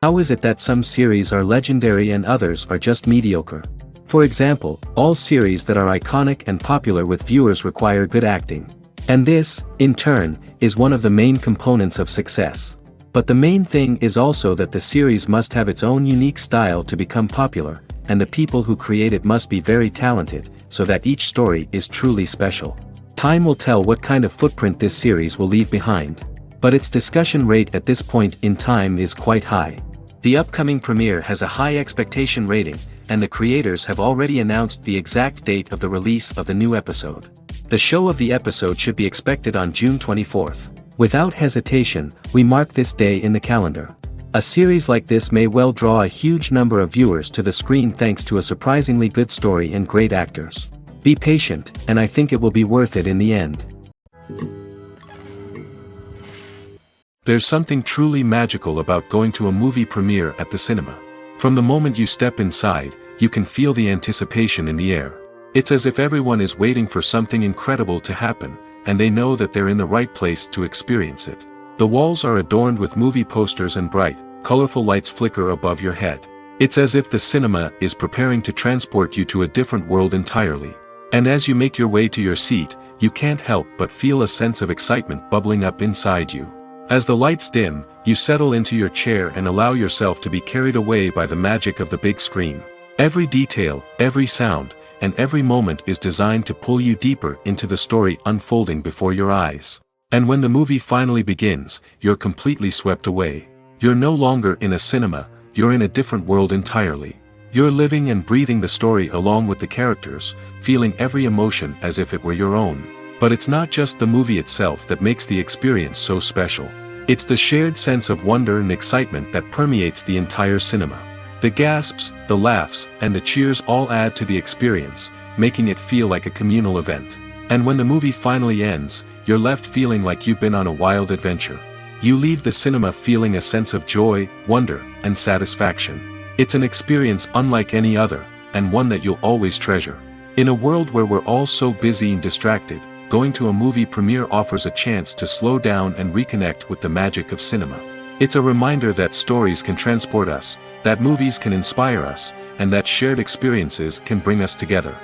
How is it that some series are legendary and others are just mediocre? For example, all series that are iconic and popular with viewers require good acting. And this, in turn, is one of the main components of success. But the main thing is also that the series must have its own unique style to become popular, and the people who create it must be very talented, so that each story is truly special. Time will tell what kind of footprint this series will leave behind. But its discussion rate at this point in time is quite high. The upcoming premiere has a high expectation rating, and the creators have already announced the exact date of the release of the new episode. The show of the episode should be expected on June 24th. Without hesitation, we mark this day in the calendar. A series like this may well draw a huge number of viewers to the screen thanks to a surprisingly good story and great actors. Be patient, and I think it will be worth it in the end. There's something truly magical about going to a movie premiere at the cinema. From the moment you step inside, you can feel the anticipation in the air. It's as if everyone is waiting for something incredible to happen, and they know that they're in the right place to experience it. The walls are adorned with movie posters and bright, colorful lights flicker above your head. It's as if the cinema is preparing to transport you to a different world entirely. And as you make your way to your seat, you can't help but feel a sense of excitement bubbling up inside you. As the lights dim, you settle into your chair and allow yourself to be carried away by the magic of the big screen. Every detail, every sound, and every moment is designed to pull you deeper into the story unfolding before your eyes. And when the movie finally begins, you're completely swept away. You're no longer in a cinema, you're in a different world entirely. You're living and breathing the story along with the characters, feeling every emotion as if it were your own. But it's not just the movie itself that makes the experience so special. It's the shared sense of wonder and excitement that permeates the entire cinema. The gasps, the laughs, and the cheers all add to the experience, making it feel like a communal event. And when the movie finally ends, you're left feeling like you've been on a wild adventure. You leave the cinema feeling a sense of joy, wonder, and satisfaction. It's an experience unlike any other, and one that you'll always treasure. In a world where we're all so busy and distracted, going to a movie premiere offers a chance to slow down and reconnect with the magic of cinema. It's a reminder that stories can transport us, that movies can inspire us, and that shared experiences can bring us together.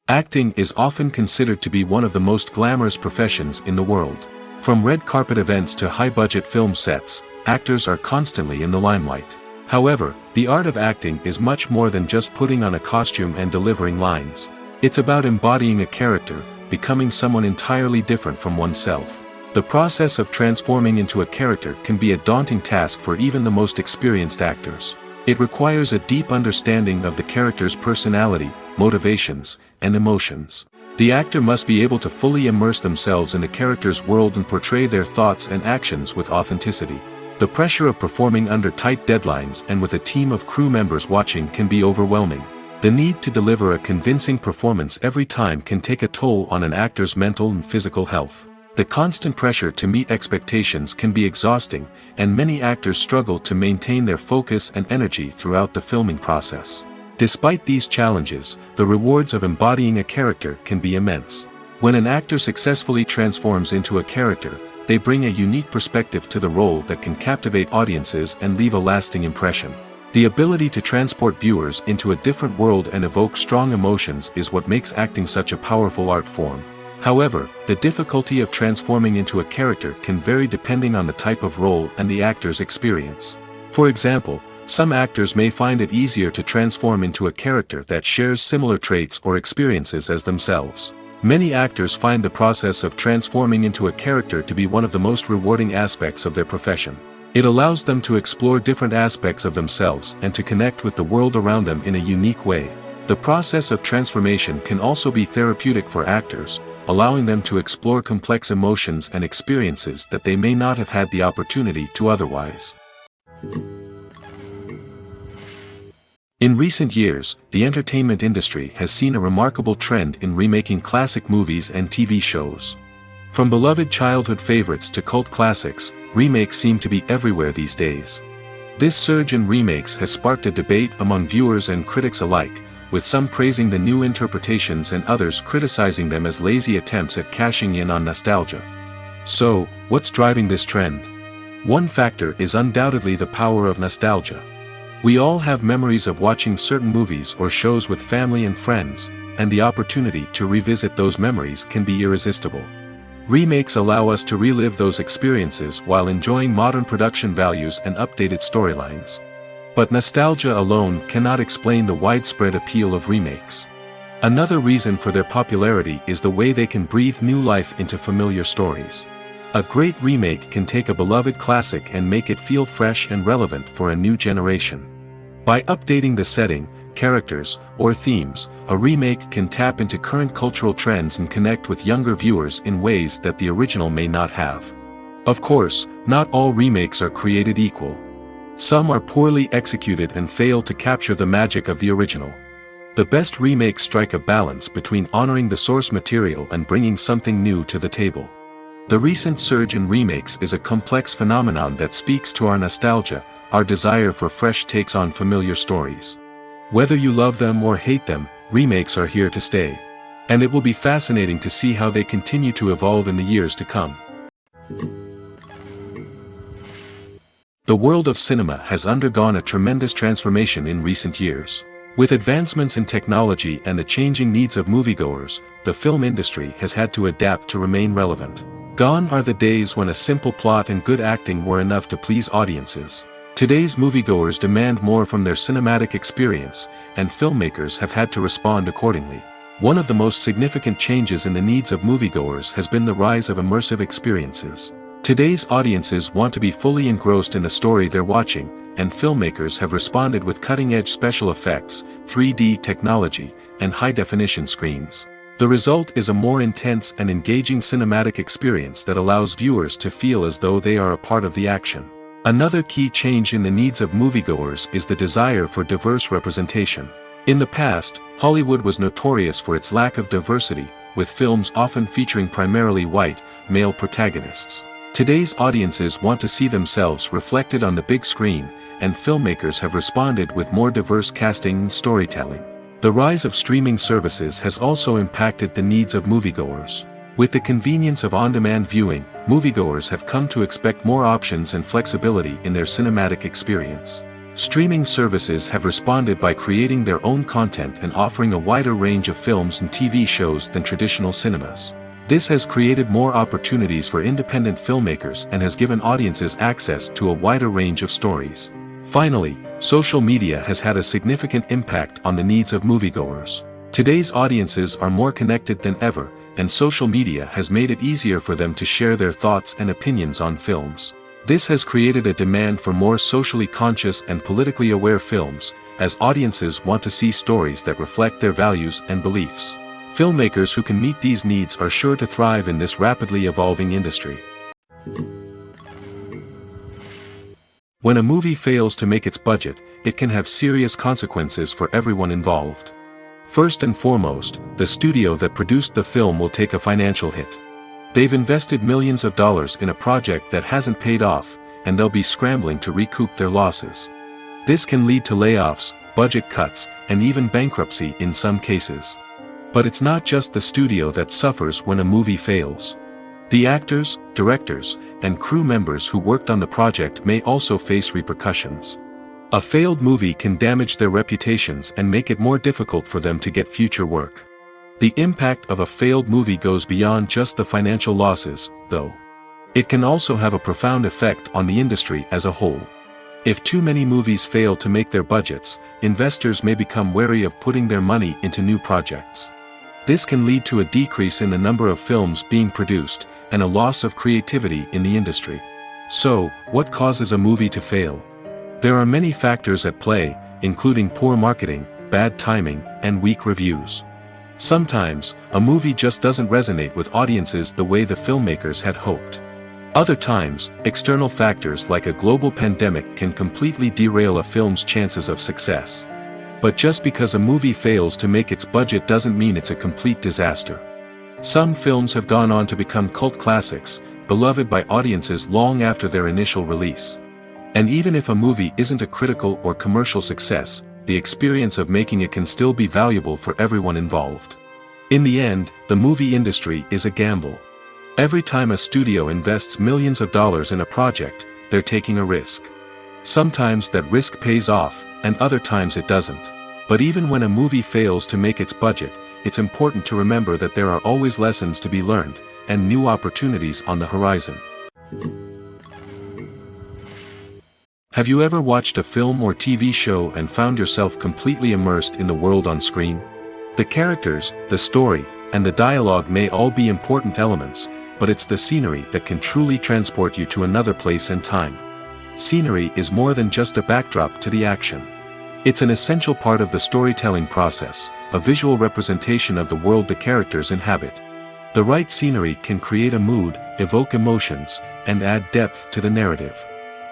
Acting is often considered to be one of the most glamorous professions in the world. From red carpet events to high-budget film sets, actors are constantly in the limelight. However, the art of acting is much more than just putting on a costume and delivering lines. It's about embodying a character, becoming someone entirely different from oneself. The process of transforming into a character can be a daunting task for even the most experienced actors. It requires a deep understanding of the character's personality, motivations, and emotions. The actor must be able to fully immerse themselves in the character's world and portray their thoughts and actions with authenticity. The pressure of performing under tight deadlines and with a team of crew members watching can be overwhelming. The need to deliver a convincing performance every time can take a toll on an actor's mental and physical health. The constant pressure to meet expectations can be exhausting, and many actors struggle to maintain their focus and energy throughout the filming process. Despite these challenges, the rewards of embodying a character can be immense. When an actor successfully transforms into a character, they bring a unique perspective to the role that can captivate audiences and leave a lasting impression. The ability to transport viewers into a different world and evoke strong emotions is what makes acting such a powerful art form. However, the difficulty of transforming into a character can vary depending on the type of role and the actor's experience. For example, some actors may find it easier to transform into a character that shares similar traits or experiences as themselves. Many actors find the process of transforming into a character to be one of the most rewarding aspects of their profession. It allows them to explore different aspects of themselves and to connect with the world around them in a unique way. The process of transformation can also be therapeutic for actors, allowing them to explore complex emotions and experiences that they may not have had the opportunity to otherwise. In recent years, the entertainment industry has seen a remarkable trend in remaking classic movies and TV shows. From beloved childhood favorites to cult classics, remakes seem to be everywhere these days. This surge in remakes has sparked a debate among viewers and critics alike, with some praising the new interpretations and others criticizing them as lazy attempts at cashing in on nostalgia. So, what's driving this trend? One factor is undoubtedly the power of nostalgia. We all have memories of watching certain movies or shows with family and friends, and the opportunity to revisit those memories can be irresistible. Remakes allow us to relive those experiences while enjoying modern production values and updated storylines. But nostalgia alone cannot explain the widespread appeal of remakes. Another reason for their popularity is the way they can breathe new life into familiar stories. A great remake can take a beloved classic and make it feel fresh and relevant for a new generation. By updating the setting, characters, or themes, a remake can tap into current cultural trends and connect with younger viewers in ways that the original may not have. Of course, not all remakes are created equal. Some are poorly executed and fail to capture the magic of the original. The best remakes strike a balance between honoring the source material and bringing something new to the table. The recent surge in remakes is a complex phenomenon that speaks to our nostalgia, our desire for fresh takes on familiar stories. Whether you love them or hate them, remakes are here to stay. And it will be fascinating to see how they continue to evolve in the years to come. The world of cinema has undergone a tremendous transformation in recent years. With advancements in technology and the changing needs of moviegoers, the film industry has had to adapt to remain relevant. Gone are the days when a simple plot and good acting were enough to please audiences. Today's moviegoers demand more from their cinematic experience, and filmmakers have had to respond accordingly. One of the most significant changes in the needs of moviegoers has been the rise of immersive experiences. Today's audiences want to be fully engrossed in the story they're watching, and filmmakers have responded with cutting-edge special effects, 3D technology, and high-definition screens. The result is a more intense and engaging cinematic experience that allows viewers to feel as though they are a part of the action. Another key change in the needs of moviegoers is the desire for diverse representation. In the past, Hollywood was notorious for its lack of diversity, with films often featuring primarily white, male protagonists. Today's audiences want to see themselves reflected on the big screen, and filmmakers have responded with more diverse casting and storytelling. The rise of streaming services has also impacted the needs of moviegoers. With the convenience of on-demand viewing, moviegoers have come to expect more options and flexibility in their cinematic experience. Streaming services have responded by creating their own content and offering a wider range of films and TV shows than traditional cinemas. This has created more opportunities for independent filmmakers and has given audiences access to a wider range of stories. Finally, social media has had a significant impact on the needs of moviegoers. Today's audiences are more connected than ever, and social media has made it easier for them to share their thoughts and opinions on films. This has created a demand for more socially conscious and politically aware films, as audiences want to see stories that reflect their values and beliefs. Filmmakers who can meet these needs are sure to thrive in this rapidly evolving industry. When a movie fails to make its budget, it can have serious consequences for everyone involved. First and foremost, the studio that produced the film will take a financial hit. They've invested millions of dollars in a project that hasn't paid off, and they'll be scrambling to recoup their losses. This can lead to layoffs, budget cuts, and even bankruptcy in some cases. But it's not just the studio that suffers when a movie fails. The actors, directors, and crew members who worked on the project may also face repercussions. A failed movie can damage their reputations and make it more difficult for them to get future work. The impact of a failed movie goes beyond just the financial losses, though. It can also have a profound effect on the industry as a whole. If too many movies fail to make their budgets, investors may become wary of putting their money into new projects. This can lead to a decrease in the number of films being produced, and a loss of creativity in the industry. So, what causes a movie to fail? There are many factors at play, including poor marketing, bad timing, and weak reviews. Sometimes, a movie just doesn't resonate with audiences the way the filmmakers had hoped. Other times, external factors like a global pandemic can completely derail a film's chances of success. But just because a movie fails to make its budget doesn't mean it's a complete disaster. Some films have gone on to become cult classics, beloved by audiences long after their initial release. And even if a movie isn't a critical or commercial success, the experience of making it can still be valuable for everyone involved. In the end, the movie industry is a gamble. Every time a studio invests millions of dollars in a project, they're taking a risk. Sometimes that risk pays off, and other times it doesn't. But even when a movie fails to make its budget, it's important to remember that there are always lessons to be learned, and new opportunities on the horizon. Have you ever watched a film or TV show and found yourself completely immersed in the world on screen? The characters, the story, and the dialogue may all be important elements, but it's the scenery that can truly transport you to another place and time. Scenery is more than just a backdrop to the action. It's an essential part of the storytelling process, a visual representation of the world the characters inhabit. The right scenery can create a mood, evoke emotions, and add depth to the narrative.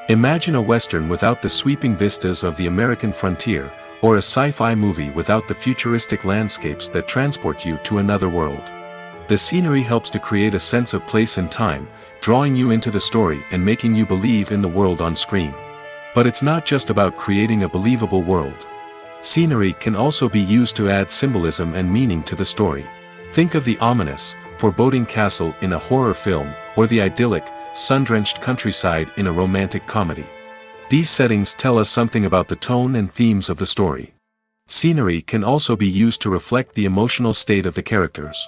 Imagine a Western without the sweeping vistas of the American frontier, or a sci-fi movie without the futuristic landscapes that transport you to another world. The scenery helps to create a sense of place and time, drawing you into the story and making you believe in the world on screen. But it's not just about creating a believable world. Scenery can also be used to add symbolism and meaning to the story. Think of the ominous, foreboding castle in a horror film, or the idyllic, sun-drenched countryside in a romantic comedy. These settings tell us something about the tone and themes of the story. Scenery can also be used to reflect the emotional state of the characters.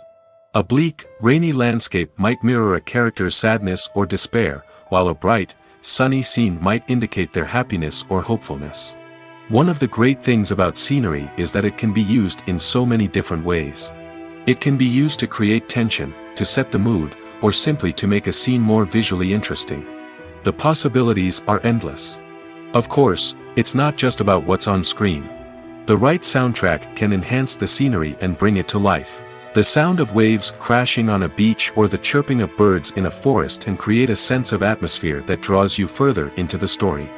A bleak, rainy landscape might mirror a character's sadness or despair, while a bright, sunny scene might indicate their happiness or hopefulness. One of the great things about scenery is that it can be used in so many different ways. It can be used to create tension, to set the mood, or simply to make a scene more visually interesting. The possibilities are endless. Of course, it's not just about what's on screen. The right soundtrack can enhance the scenery and bring it to life. The sound of waves crashing on a beach or the chirping of birds in a forest can create a sense of atmosphere that draws you further into the story.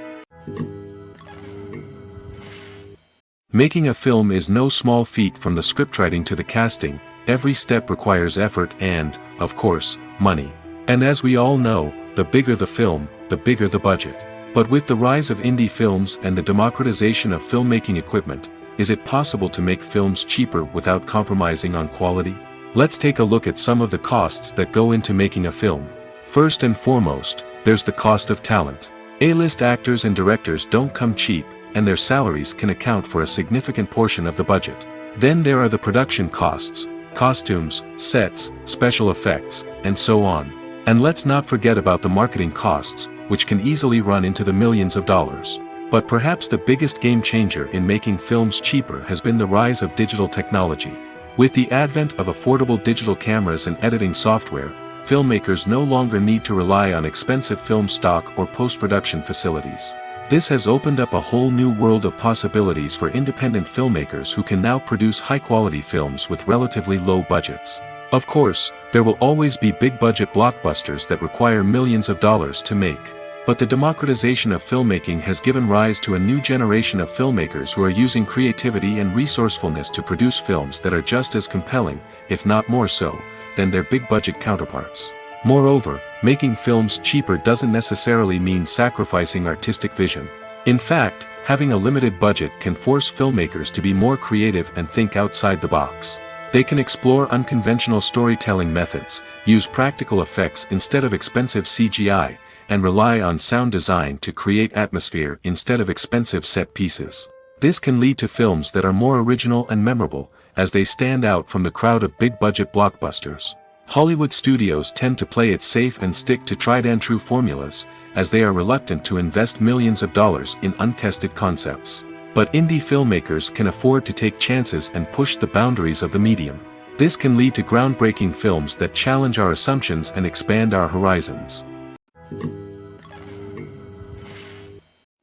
Making a film is no small feat. From the scriptwriting to the casting, every step requires effort and, of course, money. And as we all know, the bigger the film, the bigger the budget. But with the rise of indie films and the democratization of filmmaking equipment, is it possible to make films cheaper without compromising on quality? Let's take a look at some of the costs that go into making a film. First and foremost, there's the cost of talent. A-list actors and directors don't come cheap, and their salaries can account for a significant portion of the budget. Then there are the production costs, costumes, sets, special effects, and so on. And let's not forget about the marketing costs, which can easily run into the millions of dollars. But perhaps the biggest game changer in making films cheaper has been the rise of digital technology. With the advent of affordable digital cameras and editing software, filmmakers no longer need to rely on expensive film stock or post-production facilities. This has opened up a whole new world of possibilities for independent filmmakers who can now produce high-quality films with relatively low budgets. Of course, there will always be big-budget blockbusters that require millions of dollars to make. But the democratization of filmmaking has given rise to a new generation of filmmakers who are using creativity and resourcefulness to produce films that are just as compelling, if not more so, than their big-budget counterparts. Moreover, making films cheaper doesn't necessarily mean sacrificing artistic vision. In fact, having a limited budget can force filmmakers to be more creative and think outside the box. They can explore unconventional storytelling methods, use practical effects instead of expensive CGI, and rely on sound design to create atmosphere instead of expensive set pieces. This can lead to films that are more original and memorable, as they stand out from the crowd of big-budget blockbusters. Hollywood studios tend to play it safe and stick to tried-and-true formulas, as they are reluctant to invest millions of dollars in untested concepts. But indie filmmakers can afford to take chances and push the boundaries of the medium. This can lead to groundbreaking films that challenge our assumptions and expand our horizons.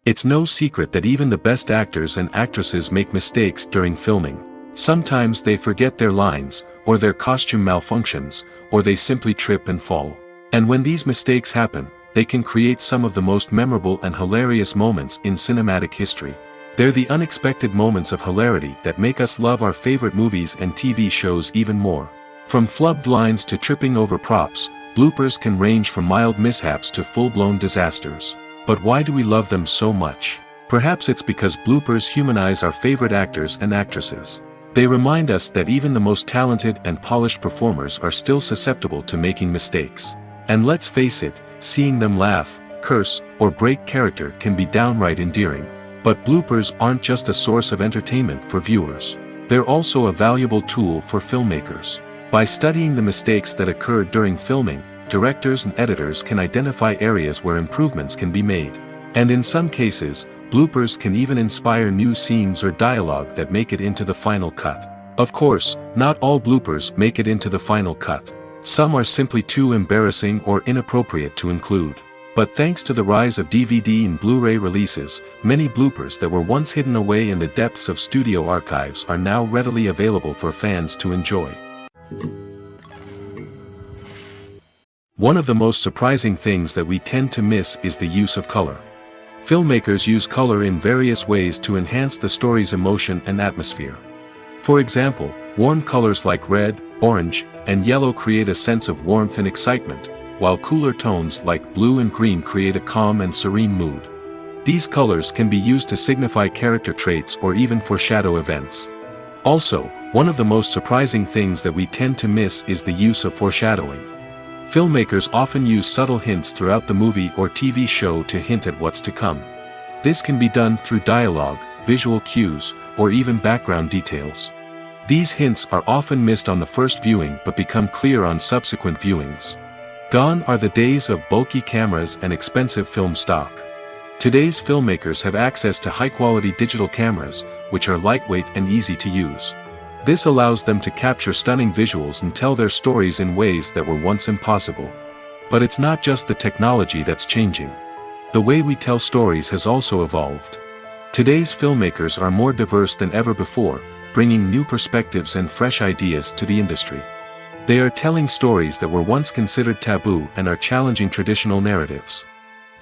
It's no secret that even the best actors and actresses make mistakes during filming. Sometimes they forget their lines, or their costume malfunctions, or they simply trip and fall. And when these mistakes happen, they can create some of the most memorable and hilarious moments in cinematic history. They're the unexpected moments of hilarity that make us love our favorite movies and TV shows even more. From flubbed lines to tripping over props, bloopers can range from mild mishaps to full-blown disasters. But why do we love them so much? Perhaps it's because bloopers humanize our favorite actors and actresses. They remind us that even the most talented and polished performers are still susceptible to making mistakes. And let's face it, seeing them laugh, curse, or break character can be downright endearing. But bloopers aren't just a source of entertainment for viewers. They're also a valuable tool for filmmakers. By studying the mistakes that occurred during filming, directors and editors can identify areas where improvements can be made. And in some cases, bloopers can even inspire new scenes or dialogue that make it into the final cut. Of course, not all bloopers make it into the final cut. Some are simply too embarrassing or inappropriate to include. But thanks to the rise of DVD and Blu-ray releases, many bloopers that were once hidden away in the depths of studio archives are now readily available for fans to enjoy. One of the most surprising things that we tend to miss is the use of color. Filmmakers use color in various ways to enhance the story's emotion and atmosphere. For example, warm colors like red, orange, and yellow create a sense of warmth and excitement, while cooler tones like blue and green create a calm and serene mood. These colors can be used to signify character traits or even foreshadow events. Also, one of the most surprising things that we tend to miss is the use of foreshadowing. Filmmakers often use subtle hints throughout the movie or TV show to hint at what's to come. This can be done through dialogue, visual cues, or even background details. These hints are often missed on the first viewing but become clear on subsequent viewings. Gone are the days of bulky cameras and expensive film stock. Today's filmmakers have access to high-quality digital cameras, which are lightweight and easy to use. This allows them to capture stunning visuals and tell their stories in ways that were once impossible. But it's not just the technology that's changing. The way we tell stories has also evolved. Today's filmmakers are more diverse than ever before, bringing new perspectives and fresh ideas to the industry. They are telling stories that were once considered taboo and are challenging traditional narratives.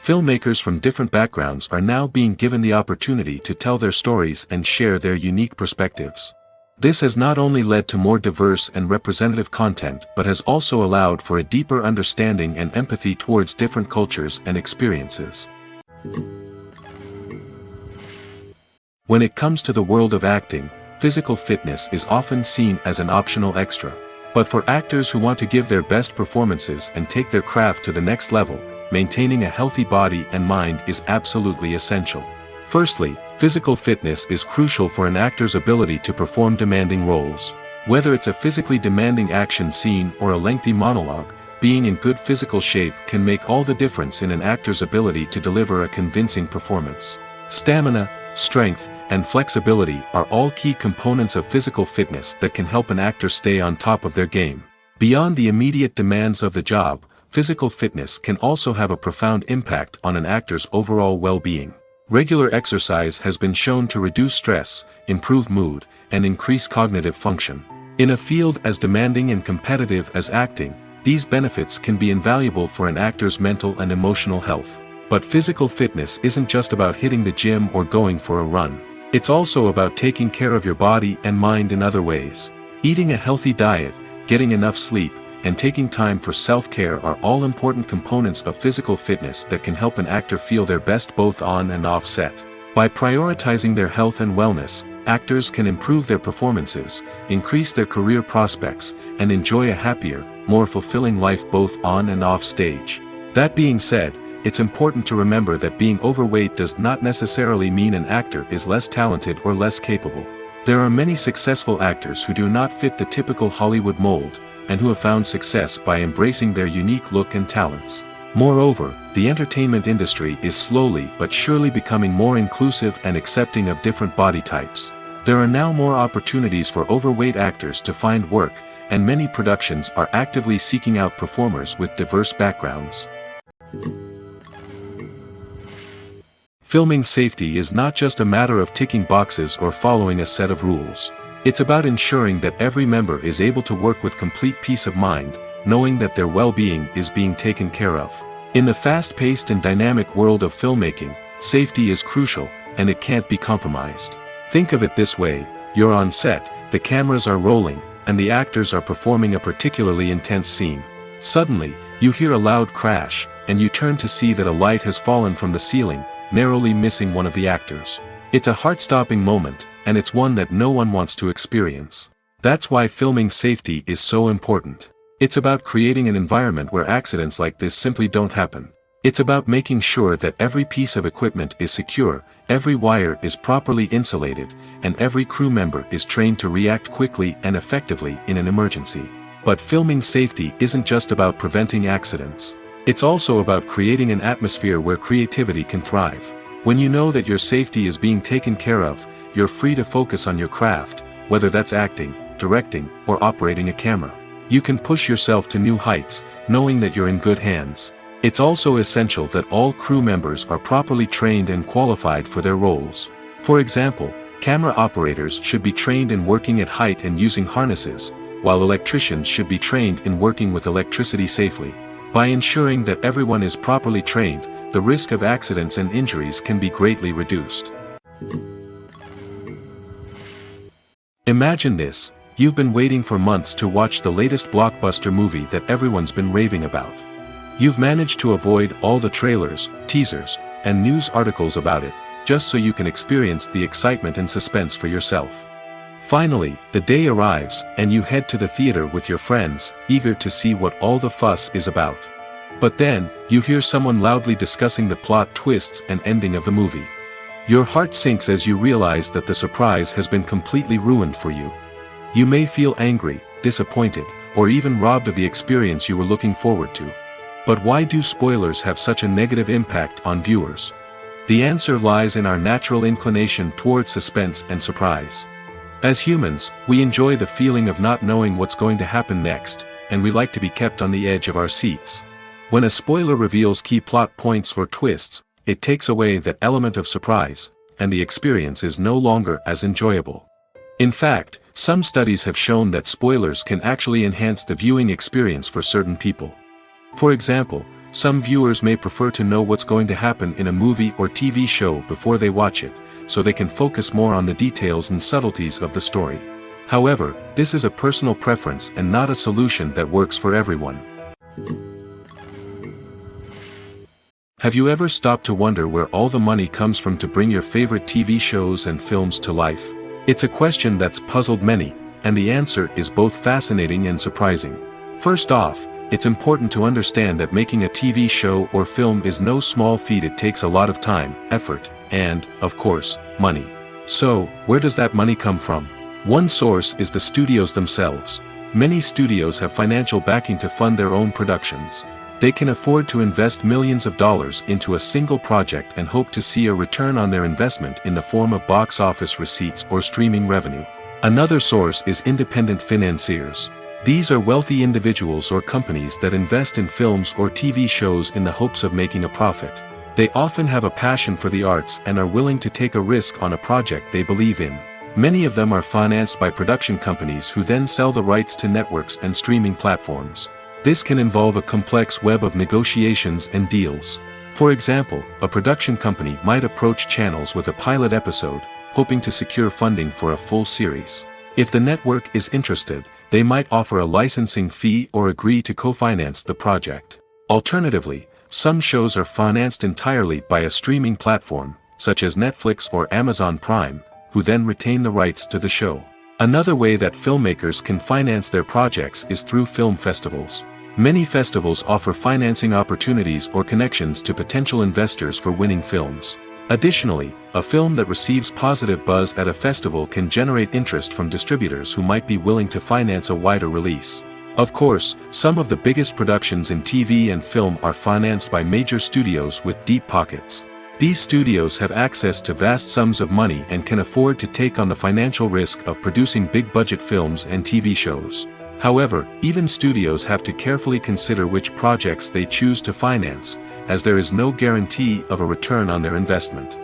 Filmmakers from different backgrounds are now being given the opportunity to tell their stories and share their unique perspectives. This has not only led to more diverse and representative content but has also allowed for a deeper understanding and empathy towards different cultures and experiences. When it comes to the world of acting, physical fitness is often seen as an optional extra. But for actors who want to give their best performances and take their craft to the next level, maintaining a healthy body and mind is absolutely essential. Firstly, physical fitness is crucial for an actor's ability to perform demanding roles. Whether it's a physically demanding action scene or a lengthy monologue, being in good physical shape can make all the difference in an actor's ability to deliver a convincing performance. Stamina, strength, and flexibility are all key components of physical fitness that can help an actor stay on top of their game. Beyond the immediate demands of the job, physical fitness can also have a profound impact on an actor's overall well-being. Regular exercise has been shown to reduce stress, improve mood, and increase cognitive function. In a field as demanding and competitive as acting, these benefits can be invaluable for an actor's mental and emotional health. But physical fitness isn't just about hitting the gym or going for a run. It's also about taking care of your body and mind in other ways. Eating a healthy diet, getting enough sleep, and taking time for self-care are all important components of physical fitness that can help an actor feel their best both on and off set. By prioritizing their health and wellness, actors can improve their performances, increase their career prospects, and enjoy a happier, more fulfilling life both on and off stage. That being said, it's important to remember that being overweight does not necessarily mean an actor is less talented or less capable. There are many successful actors who do not fit the typical Hollywood mold, and who have found success by embracing their unique look and talents. Moreover, the entertainment industry is slowly but surely becoming more inclusive and accepting of different body types. There are now more opportunities for overweight actors to find work, and many productions are actively seeking out performers with diverse backgrounds. Filming safety is not just a matter of ticking boxes or following a set of rules. It's about ensuring that every member is able to work with complete peace of mind, knowing that their well-being is being taken care of. In the fast-paced and dynamic world of filmmaking, safety is crucial, and it can't be compromised. Think of it this way: you're on set, the cameras are rolling, and the actors are performing a particularly intense scene. Suddenly, you hear a loud crash, and you turn to see that a light has fallen from the ceiling, narrowly missing one of the actors. It's a heart-stopping moment, and it's one that no one wants to experience. That's why filming safety is so important. It's about creating an environment where accidents like this simply don't happen. It's about making sure that every piece of equipment is secure, every wire is properly insulated, and every crew member is trained to react quickly and effectively in an emergency. But filming safety isn't just about preventing accidents. It's also about creating an atmosphere where creativity can thrive. When you know that your safety is being taken care of, you're free to focus on your craft, whether that's acting, directing, or operating a camera. You can push yourself to new heights, knowing that you're in good hands. It's also essential that all crew members are properly trained and qualified for their roles. For example, camera operators should be trained in working at height and using harnesses, while electricians should be trained in working with electricity safely. By ensuring that everyone is properly trained, the risk of accidents and injuries can be greatly reduced. Imagine this: you've been waiting for months to watch the latest blockbuster movie that everyone's been raving about. You've managed to avoid all the trailers, teasers, and news articles about it, just so you can experience the excitement and suspense for yourself. Finally, the day arrives, and you head to the theater with your friends, eager to see what all the fuss is about. But then, you hear someone loudly discussing the plot twists and ending of the movie. Your heart sinks as you realize that the surprise has been completely ruined for you. You may feel angry, disappointed, or even robbed of the experience you were looking forward to. But why do spoilers have such a negative impact on viewers? The answer lies in our natural inclination toward suspense and surprise. As humans, we enjoy the feeling of not knowing what's going to happen next, and we like to be kept on the edge of our seats. When a spoiler reveals key plot points or twists, it takes away that element of surprise, and the experience is no longer as enjoyable. In fact, some studies have shown that spoilers can actually enhance the viewing experience for certain people. For example, some viewers may prefer to know what's going to happen in a movie or TV show before they watch it, so they can focus more on the details and subtleties of the story. However, this is a personal preference and not a solution that works for everyone. Have you ever stopped to wonder where all the money comes from to bring your favorite TV shows and films to life? It's a question that's puzzled many, and the answer is both fascinating and surprising. First off, it's important to understand that making a TV show or film is no small feat. It takes a lot of time, effort, and, of course, money. So, where does that money come from? One source is the studios themselves. Many studios have financial backing to fund their own productions. They can afford to invest millions of dollars into a single project and hope to see a return on their investment in the form of box office receipts or streaming revenue. Another source is independent financiers. These are wealthy individuals or companies that invest in films or TV shows in the hopes of making a profit. They often have a passion for the arts and are willing to take a risk on a project they believe in. Many of them are financed by production companies who then sell the rights to networks and streaming platforms. This can involve a complex web of negotiations and deals. For example, a production company might approach channels with a pilot episode, hoping to secure funding for a full series. If the network is interested, they might offer a licensing fee or agree to co-finance the project. Alternatively, some shows are financed entirely by a streaming platform, such as Netflix or Amazon Prime, who then retain the rights to the show. Another way that filmmakers can finance their projects is through film festivals. Many festivals offer financing opportunities or connections to potential investors for winning films. Additionally, a film that receives positive buzz at a festival can generate interest from distributors who might be willing to finance a wider release. Of course, some of the biggest productions in TV and film are financed by major studios with deep pockets. These studios have access to vast sums of money and can afford to take on the financial risk of producing big-budget films and TV shows. However, even studios have to carefully consider which projects they choose to finance, as there is no guarantee of a return on their investment.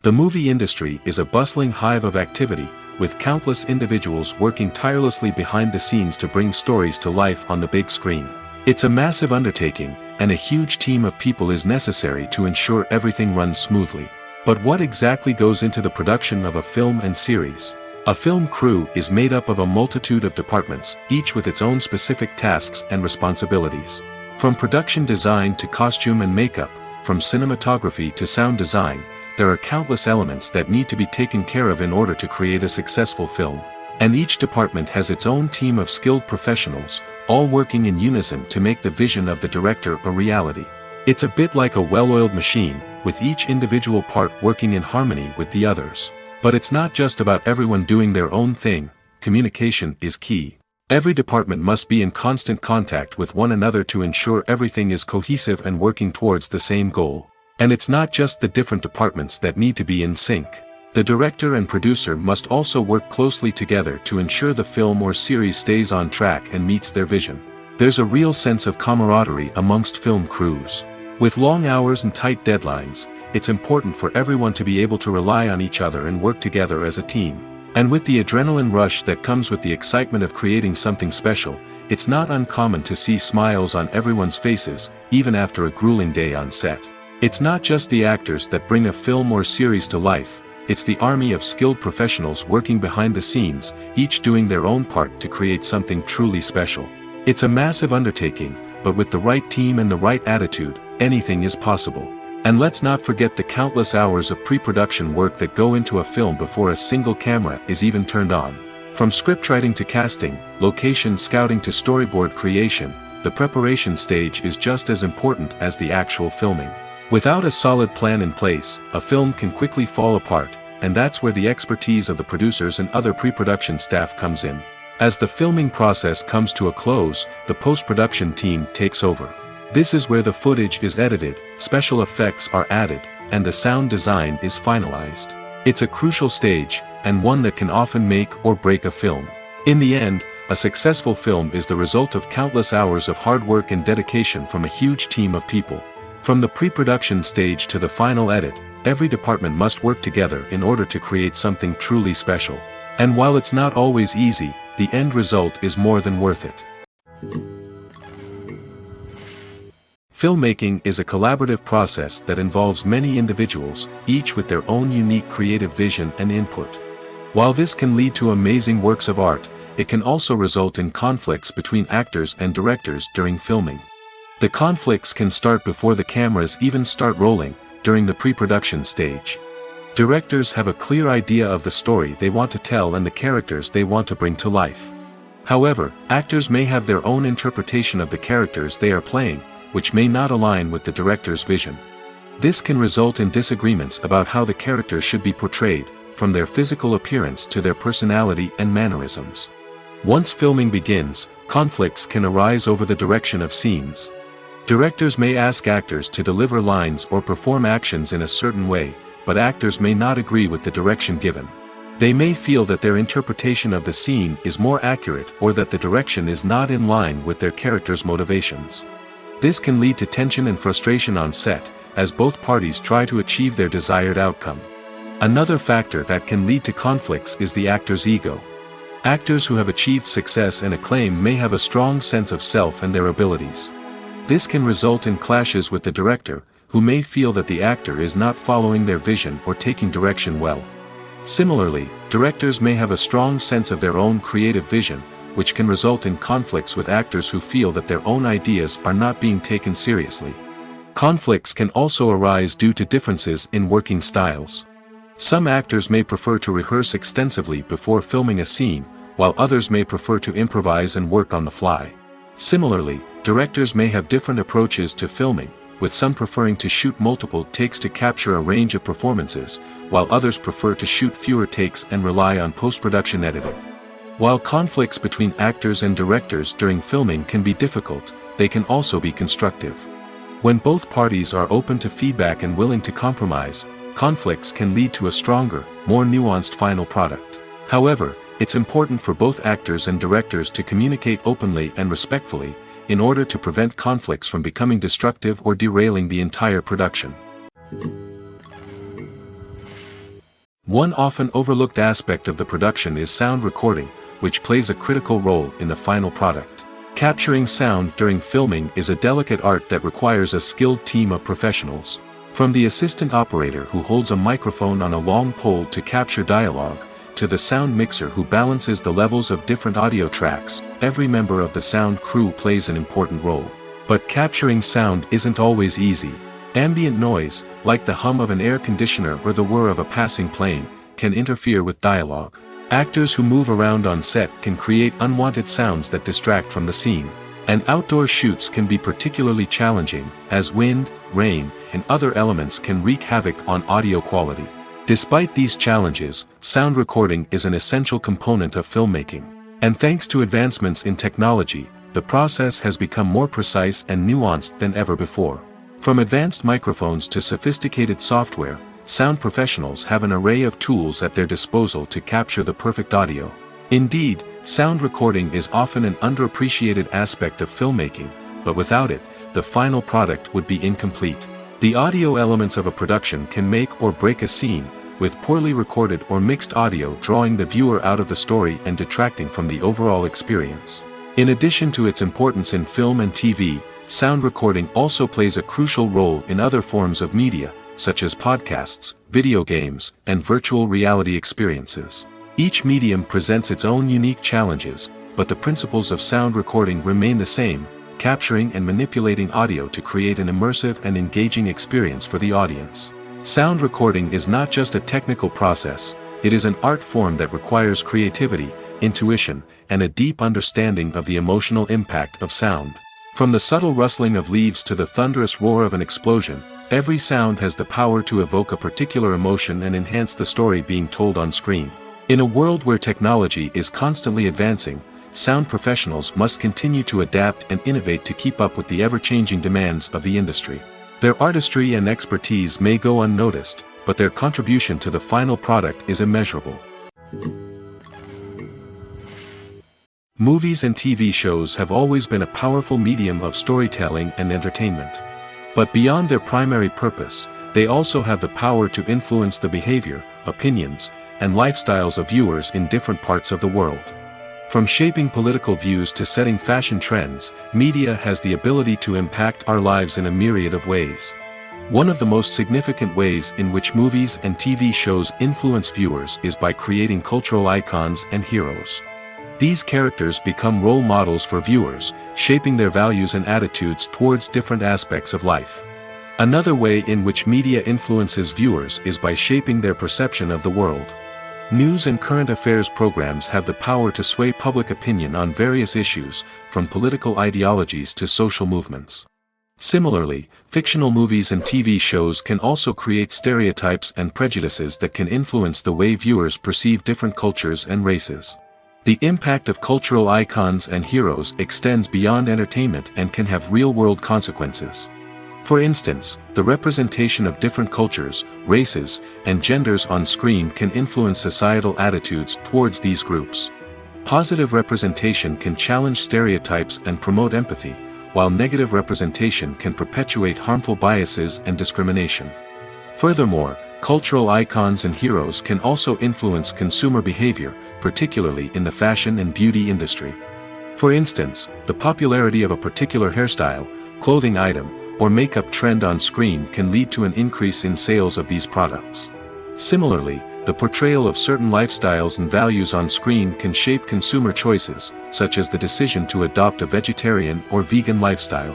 The movie industry is a bustling hive of activity, with countless individuals working tirelessly behind the scenes to bring stories to life on the big screen. It's a massive undertaking, and a huge team of people is necessary to ensure everything runs smoothly. But what exactly goes into the production of a film and series? A film crew is made up of a multitude of departments, each with its own specific tasks and responsibilities. From production design to costume and makeup, from cinematography to sound design, there are countless elements that need to be taken care of in order to create a successful film. And each department has its own team of skilled professionals, all working in unison to make the vision of the director a reality. It's a bit like a well-oiled machine, with each individual part working in harmony with the others. But it's not just about everyone doing their own thing. Communication is key. Every department must be in constant contact with one another to ensure everything is cohesive and working towards the same goal. And it's not just the different departments that need to be in sync. The director and producer must also work closely together to ensure the film or series stays on track and meets their vision. There's a real sense of camaraderie amongst film crews. With long hours and tight deadlines, it's important for everyone to be able to rely on each other and work together as a team. And with the adrenaline rush that comes with the excitement of creating something special, it's not uncommon to see smiles on everyone's faces, even after a grueling day on set. It's not just the actors that bring a film or series to life, it's the army of skilled professionals working behind the scenes, each doing their own part to create something truly special. It's a massive undertaking, but with the right team and the right attitude, anything is possible. And let's not forget the countless hours of pre-production work that go into a film before a single camera is even turned on. From scriptwriting to casting, location scouting to storyboard creation, the preparation stage is just as important as the actual filming. Without a solid plan in place, a film can quickly fall apart, and that's where the expertise of the producers and other pre-production staff comes in. As the filming process comes to a close, the post-production team takes over. This is where the footage is edited, special effects are added, and the sound design is finalized. It's a crucial stage, and one that can often make or break a film. In the end, a successful film is the result of countless hours of hard work and dedication from a huge team of people. From the pre-production stage to the final edit, every department must work together in order to create something truly special. And while it's not always easy, the end result is more than worth it. Filmmaking is a collaborative process that involves many individuals, each with their own unique creative vision and input. While this can lead to amazing works of art, it can also result in conflicts between actors and directors during filming. The conflicts can start before the cameras even start rolling, during the pre-production stage. Directors have a clear idea of the story they want to tell and the characters they want to bring to life. However, actors may have their own interpretation of the characters they are playing, which may not align with the director's vision. This can result in disagreements about how the characters should be portrayed, from their physical appearance to their personality and mannerisms. Once filming begins, conflicts can arise over the direction of scenes. Directors may ask actors to deliver lines or perform actions in a certain way, but actors may not agree with the direction given. They may feel that their interpretation of the scene is more accurate or that the direction is not in line with their character's motivations. This can lead to tension and frustration on set, as both parties try to achieve their desired outcome. Another factor that can lead to conflicts is the actor's ego. Actors who have achieved success and acclaim may have a strong sense of self and their abilities. This can result in clashes with the director, who may feel that the actor is not following their vision or taking direction well. Similarly, directors may have a strong sense of their own creative vision, which can result in conflicts with actors who feel that their own ideas are not being taken seriously. Conflicts can also arise due to differences in working styles. Some actors may prefer to rehearse extensively before filming a scene, while others may prefer to improvise and work on the fly. Similarly, directors may have different approaches to filming, with some preferring to shoot multiple takes to capture a range of performances, while others prefer to shoot fewer takes and rely on post-production editing. While conflicts between actors and directors during filming can be difficult, they can also be constructive. When both parties are open to feedback and willing to compromise, conflicts can lead to a stronger, more nuanced final product. However, it's important for both actors and directors to communicate openly and respectfully, in order to prevent conflicts from becoming destructive or derailing the entire production. One often overlooked aspect of the production is sound recording, which plays a critical role in the final product. Capturing sound during filming is a delicate art that requires a skilled team of professionals. From the assistant operator who holds a microphone on a long pole to capture dialogue, to the sound mixer who balances the levels of different audio tracks, every member of the sound crew plays an important role. But capturing sound isn't always easy. Ambient noise, like the hum of an air conditioner or the whir of a passing plane, can interfere with dialogue. Actors who move around on set can create unwanted sounds that distract from the scene. And outdoor shoots can be particularly challenging, as wind, rain, and other elements can wreak havoc on audio quality. Despite these challenges, sound recording is an essential component of filmmaking. And thanks to advancements in technology, the process has become more precise and nuanced than ever before. From advanced microphones to sophisticated software, sound professionals have an array of tools at their disposal to capture the perfect audio. Indeed, sound recording is often an underappreciated aspect of filmmaking, but without it, the final product would be incomplete. The audio elements of a production can make or break a scene, with poorly recorded or mixed audio drawing the viewer out of the story and detracting from the overall experience. In addition to its importance in film and TV, sound recording also plays a crucial role in other forms of media, such as podcasts, video games, and virtual reality experiences. Each medium presents its own unique challenges, but the principles of sound recording remain the same, capturing and manipulating audio to create an immersive and engaging experience for the audience. Sound recording is not just a technical process, it is an art form that requires creativity, intuition, and a deep understanding of the emotional impact of sound. From the subtle rustling of leaves to the thunderous roar of an explosion, every sound has the power to evoke a particular emotion and enhance the story being told on screen. In a world where technology is constantly advancing, sound professionals must continue to adapt and innovate to keep up with the ever-changing demands of the industry. Their artistry and expertise may go unnoticed, but their contribution to the final product is immeasurable. Movies and TV shows have always been a powerful medium of storytelling and entertainment. But beyond their primary purpose, they also have the power to influence the behavior, opinions, and lifestyles of viewers in different parts of the world. From shaping political views to setting fashion trends, media has the ability to impact our lives in a myriad of ways. One of the most significant ways in which movies and TV shows influence viewers is by creating cultural icons and heroes. These characters become role models for viewers, shaping their values and attitudes towards different aspects of life. Another way in which media influences viewers is by shaping their perception of the world. News and current affairs programs have the power to sway public opinion on various issues, from political ideologies to social movements. Similarly, fictional movies and TV shows can also create stereotypes and prejudices that can influence the way viewers perceive different cultures and races. The impact of cultural icons and heroes extends beyond entertainment and can have real-world consequences. For instance, the representation of different cultures, races, and genders on screen can influence societal attitudes towards these groups. Positive representation can challenge stereotypes and promote empathy, while negative representation can perpetuate harmful biases and discrimination. Furthermore, cultural icons and heroes can also influence consumer behavior, particularly in the fashion and beauty industry. For instance, the popularity of a particular hairstyle, clothing item, or makeup trend on screen can lead to an increase in sales of these products. Similarly, the portrayal of certain lifestyles and values on screen can shape consumer choices, such as the decision to adopt a vegetarian or vegan lifestyle.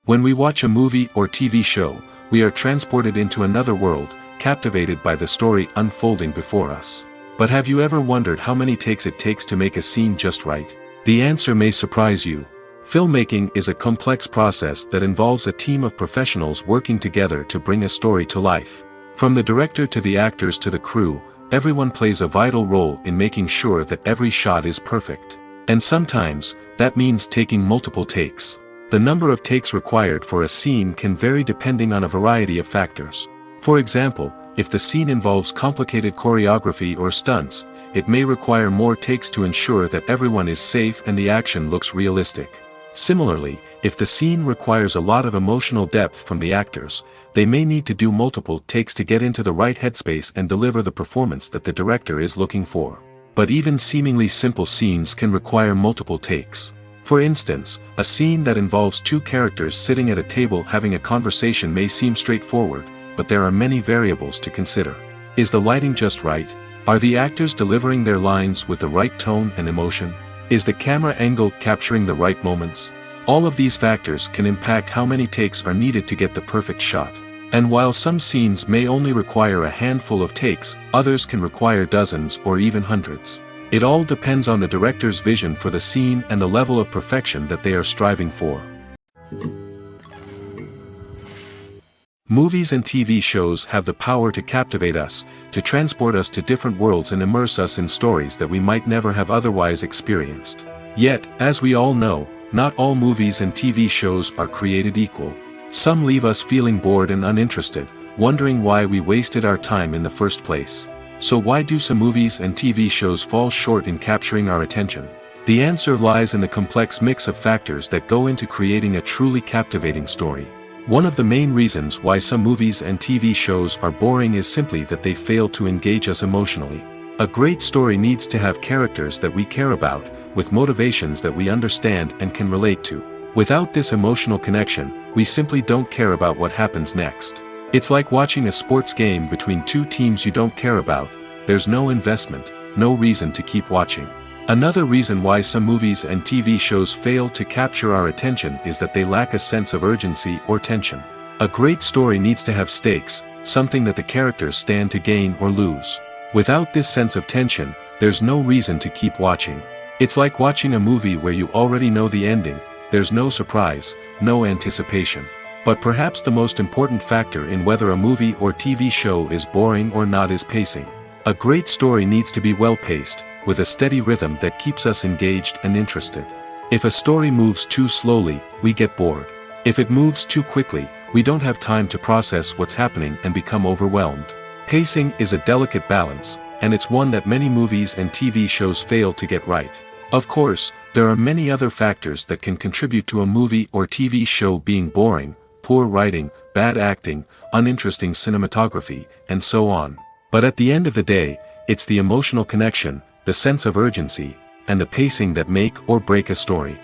When we watch a movie or TV show, we are transported into another world, captivated by the story unfolding before us. But have you ever wondered how many takes it takes to make a scene just right? The answer may surprise you. Filmmaking is a complex process that involves a team of professionals working together to bring a story to life. From the director to the actors to the crew, everyone plays a vital role in making sure that every shot is perfect. And sometimes, that means taking multiple takes. The number of takes required for a scene can vary depending on a variety of factors. For example, if the scene involves complicated choreography or stunts, it may require more takes to ensure that everyone is safe and the action looks realistic. Similarly, if the scene requires a lot of emotional depth from the actors, they may need to do multiple takes to get into the right headspace and deliver the performance that the director is looking for. But even seemingly simple scenes can require multiple takes. For instance, a scene that involves two characters sitting at a table having a conversation may seem straightforward, but there are many variables to consider. Is the lighting just right? Are the actors delivering their lines with the right tone and emotion? Is the camera angle capturing the right moments? All of these factors can impact how many takes are needed to get the perfect shot. And while some scenes may only require a handful of takes, others can require dozens or even hundreds. It all depends on the director's vision for the scene and the level of perfection that they are striving for. Movies and TV shows have the power to captivate us, to transport us to different worlds and immerse us in stories that we might never have otherwise experienced. Yet, as we all know, not all movies and TV shows are created equal. Some leave us feeling bored and uninterested, wondering why we wasted our time in the first place. So why do some movies and TV shows fall short in capturing our attention? The answer lies in the complex mix of factors that go into creating a truly captivating story. One of the main reasons why some movies and TV shows are boring is simply that they fail to engage us emotionally. A great story needs to have characters that we care about, with motivations that we understand and can relate to. Without this emotional connection, we simply don't care about what happens next. It's like watching a sports game between two teams you don't care about. There's no investment, no reason to keep watching. Another reason why some movies and TV shows fail to capture our attention is that they lack a sense of urgency or tension. A great story needs to have stakes, something that the characters stand to gain or lose. Without this sense of tension, there's no reason to keep watching. It's like watching a movie where you already know the ending. There's no surprise, no anticipation. But perhaps the most important factor in whether a movie or TV show is boring or not is pacing. A great story needs to be well-paced, with a steady rhythm that keeps us engaged and interested. If a story moves too slowly, we get bored. If it moves too quickly, we don't have time to process what's happening and become overwhelmed. Pacing is a delicate balance, and it's one that many movies and TV shows fail to get right. Of course, there are many other factors that can contribute to a movie or TV show being boring: poor writing, bad acting, uninteresting cinematography, and so on. But at the end of the day, it's the emotional connection, the sense of urgency, and the pacing that make or break a story.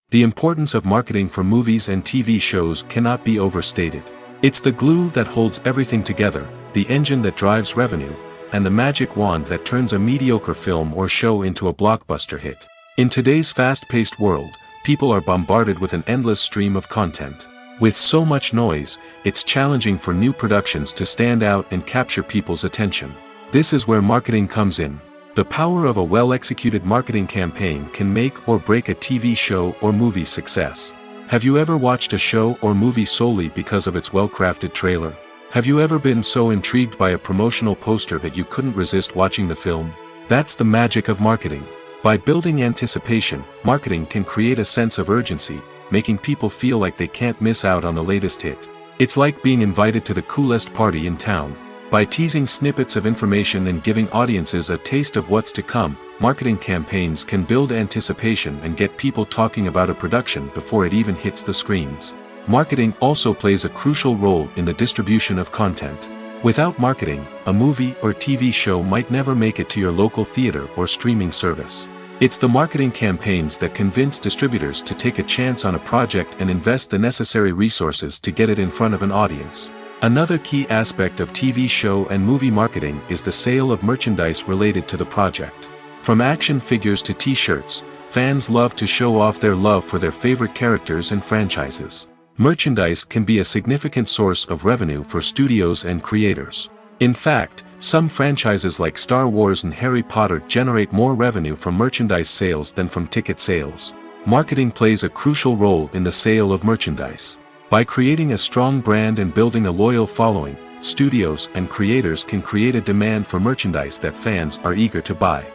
The importance of marketing for movies and TV shows cannot be overstated. It's the glue that holds everything together, the engine that drives revenue, and the magic wand that turns a mediocre film or show into a blockbuster hit. In today's fast-paced world, people are bombarded with an endless stream of content. With so much noise, it's challenging for new productions to stand out and capture people's attention. This is where marketing comes in. The power of a well-executed marketing campaign can make or break a TV show or movie's success. Have you ever watched a show or movie solely because of its well-crafted trailer? Have you ever been so intrigued by a promotional poster that you couldn't resist watching the film? That's the magic of marketing. By building anticipation, marketing can create a sense of urgency, making people feel like they can't miss out on the latest hit. It's like being invited to the coolest party in town. By teasing snippets of information and giving audiences a taste of what's to come, marketing campaigns can build anticipation and get people talking about a production before it even hits the screens. Marketing also plays a crucial role in the distribution of content. Without marketing, a movie or TV show might never make it to your local theater or streaming service. It's the marketing campaigns that convince distributors to take a chance on a project and invest the necessary resources to get it in front of an audience. Another key aspect of TV show and movie marketing is the sale of merchandise related to the project. From action figures to t-shirts, fans love to show off their love for their favorite characters and franchises. Merchandise can be a significant source of revenue for studios and creators. In fact, some franchises like Star Wars and Harry Potter generate more revenue from merchandise sales than from ticket sales. Marketing plays a crucial role in the sale of merchandise. By creating a strong brand and building a loyal following, studios and creators can create a demand for merchandise that fans are eager to buy.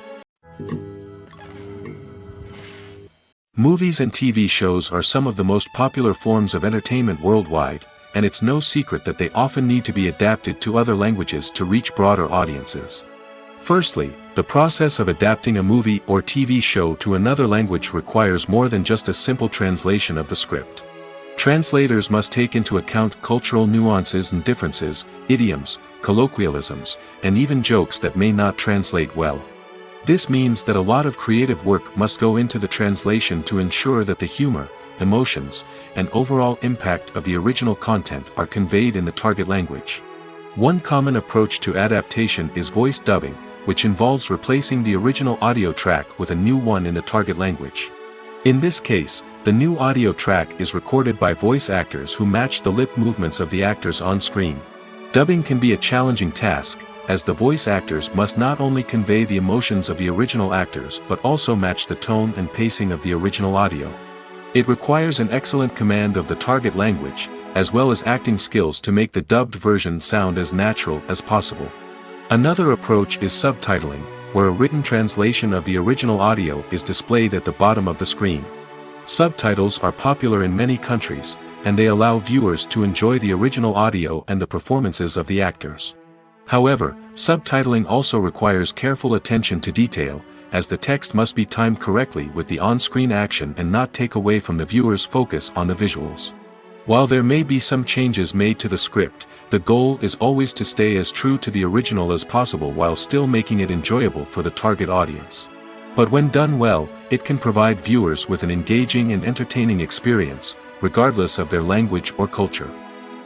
Movies and TV shows are some of the most popular forms of entertainment worldwide, and it's no secret that they often need to be adapted to other languages to reach broader audiences. Firstly, the process of adapting a movie or TV show to another language requires more than just a simple translation of the script. Translators must take into account cultural nuances and differences, idioms, colloquialisms, and even jokes that may not translate well. This means that a lot of creative work must go into the translation to ensure that the humor, emotions, and overall impact of the original content are conveyed in the target language. One common approach to adaptation is voice dubbing, which involves replacing the original audio track with a new one in the target language. In this case, the new audio track is recorded by voice actors who match the lip movements of the actors on screen. Dubbing can be a challenging task, as the voice actors must not only convey the emotions of the original actors but also match the tone and pacing of the original audio. It requires an excellent command of the target language, as well as acting skills to make the dubbed version sound as natural as possible. Another approach is subtitling, where a written translation of the original audio is displayed at the bottom of the screen. Subtitles are popular in many countries, and they allow viewers to enjoy the original audio and the performances of the actors. However, subtitling also requires careful attention to detail, as the text must be timed correctly with the on-screen action and not take away from the viewer's focus on the visuals. While there may be some changes made to the script, the goal is always to stay as true to the original as possible while still making it enjoyable for the target audience. But when done well, it can provide viewers with an engaging and entertaining experience, regardless of their language or culture.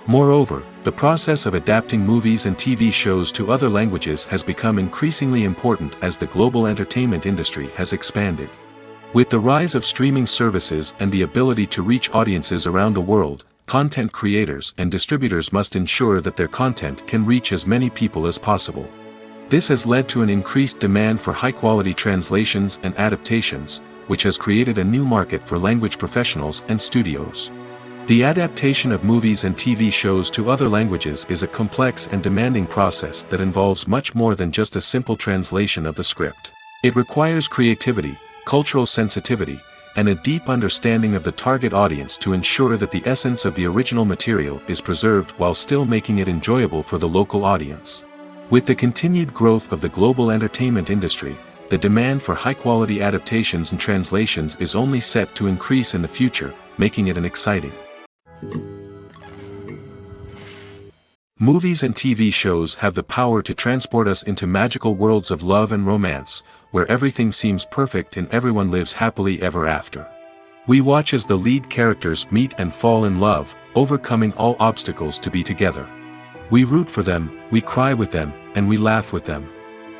Moreover, the process of adapting movies and TV shows to other languages has become increasingly important as the global entertainment industry has expanded. With the rise of streaming services and the ability to reach audiences around the world, content creators and distributors must ensure that their content can reach as many people as possible. This has led to an increased demand for high-quality translations and adaptations, which has created a new market for language professionals and studios. The adaptation of movies and TV shows to other languages is a complex and demanding process that involves much more than just a simple translation of the script. It requires creativity, cultural sensitivity, and a deep understanding of the target audience to ensure that the essence of the original material is preserved while still making it enjoyable for the local audience. With the continued growth of the global entertainment industry, the demand for high-quality adaptations and translations is only set to increase in the future, making it an exciting. Movies and TV shows have the power to transport us into magical worlds of love and romance, where everything seems perfect and everyone lives happily ever after. We watch as the lead characters meet and fall in love, overcoming all obstacles to be together. We root for them, we cry with them, and we laugh with them.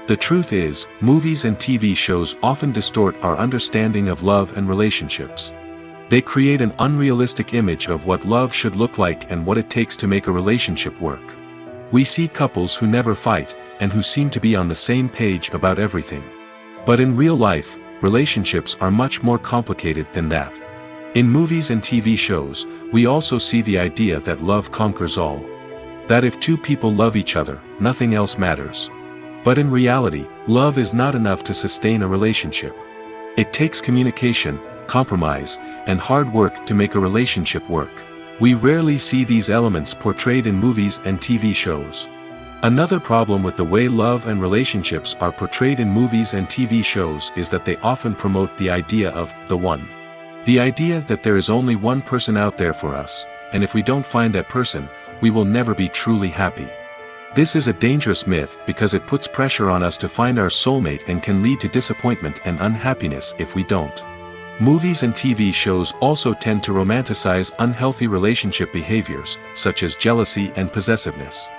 The truth is, movies and TV shows often distort our understanding of love and relationships. They create an unrealistic image of what love should look like and what it takes to make a relationship work. We see couples who never fight, and who seem to be on the same page about everything. But in real life, relationships are much more complicated than that. In movies and TV shows, we also see the idea that love conquers all. That if two people love each other, nothing else matters. But in reality, love is not enough to sustain a relationship. It takes communication, compromise, and hard work to make a relationship work. We rarely see these elements portrayed in movies and TV shows. Another problem with the way love and relationships are portrayed in movies and TV shows is that they often promote the idea of the one. The idea that there is only one person out there for us, and if we don't find that person, we will never be truly happy. This is a dangerous myth because it puts pressure on us to find our soulmate and can lead to disappointment and unhappiness if we don't. Movies and TV shows also tend to romanticize unhealthy relationship behaviors, such as jealousy and possessiveness.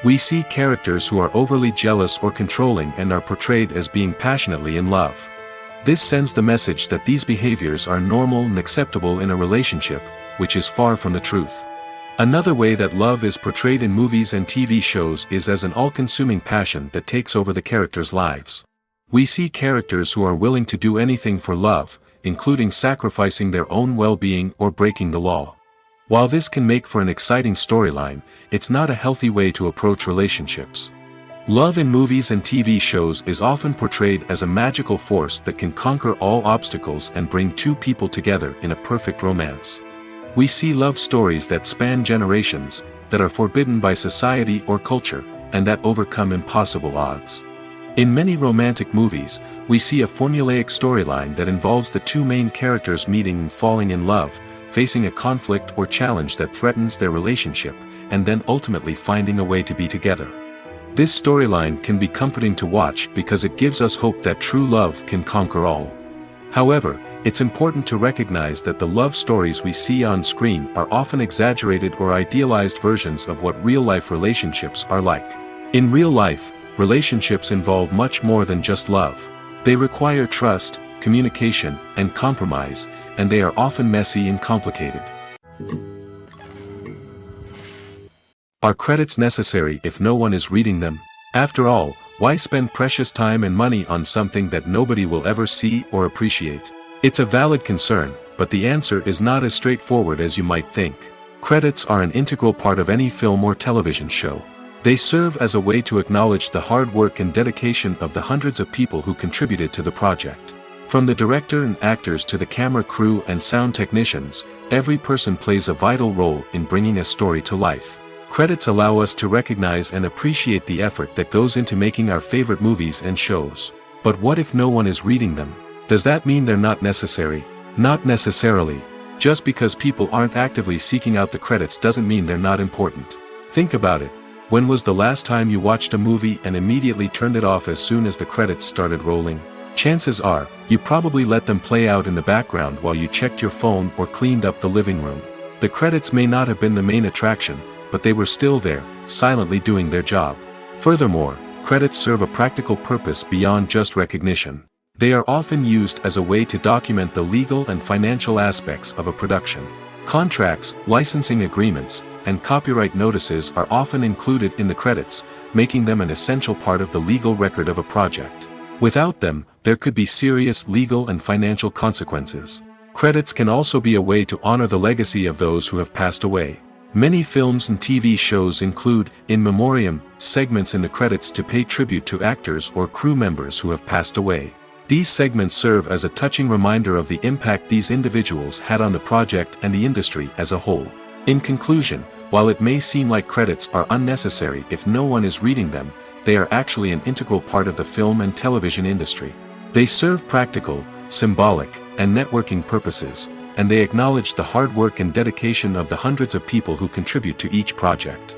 We see characters who are overly jealous or controlling and are portrayed as being passionately in love. This sends the message that these behaviors are normal and acceptable in a relationship, which is far from the truth. Another way that love is portrayed in movies and TV shows is as an all-consuming passion that takes over the characters' lives. We see characters who are willing to do anything for love, including sacrificing their own well-being or breaking the law. While this can make for an exciting storyline, it's not a healthy way to approach relationships. Love in movies and TV shows is often portrayed as a magical force that can conquer all obstacles and bring two people together in a perfect romance. We see love stories that span generations, that are forbidden by society or culture, and that overcome impossible odds. In many romantic movies, we see a formulaic storyline that involves the two main characters meeting and falling in love, facing a conflict or challenge that threatens their relationship, and then ultimately finding a way to be together. This storyline can be comforting to watch because it gives us hope that true love can conquer all. However, it's important to recognize that the love stories we see on screen are often exaggerated or idealized versions of what real-life relationships are like. In real life, relationships involve much more than just love. They require trust, communication, and compromise, and they are often messy and complicated. Are credits necessary if no one is reading them? After all, why spend precious time and money on something that nobody will ever see or appreciate? It's a valid concern, but the answer is not as straightforward as you might think. Credits are an integral part of any film or television show. They serve as a way to acknowledge the hard work and dedication of the hundreds of people who contributed to the project. From the director and actors to the camera crew and sound technicians, every person plays a vital role in bringing a story to life. Credits allow us to recognize and appreciate the effort that goes into making our favorite movies and shows. But what if no one is reading them? Does that mean they're not necessary? Not necessarily. Just because people aren't actively seeking out the credits doesn't mean they're not important. Think about it. When was the last time you watched a movie and immediately turned it off as soon as the credits started rolling? Chances are, you probably let them play out in the background while you checked your phone or cleaned up the living room. The credits may not have been the main attraction, but they were still there, silently doing their job. Furthermore, credits serve a practical purpose beyond just recognition. They are often used as a way to document the legal and financial aspects of a production. Contracts, licensing agreements, and copyright notices are often included in the credits, making them an essential part of the legal record of a project. Without them, there could be serious legal and financial consequences. Credits can also be a way to honor the legacy of those who have passed away. Many films and TV shows include, in memoriam, segments in the credits to pay tribute to actors or crew members who have passed away. These segments serve as a touching reminder of the impact these individuals had on the project and the industry as a whole. In conclusion, while it may seem like credits are unnecessary if no one is reading them, they are actually an integral part of the film and television industry. They serve practical, symbolic, and networking purposes, and they acknowledge the hard work and dedication of the hundreds of people who contribute to each project.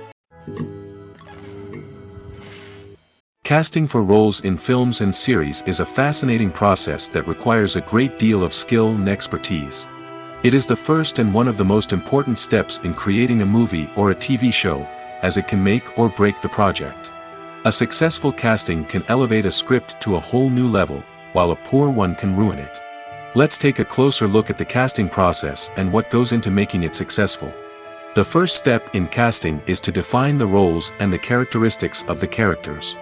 Casting for roles in films and series is a fascinating process that requires a great deal of skill and expertise. It is the first and one of the most important steps in creating a movie or a TV show, as it can make or break the project. A successful casting can elevate a script to a whole new level, while a poor one can ruin it. Let's take a closer look at the casting process and what goes into making it successful. The first step in casting is to define the roles and the characteristics of the characters.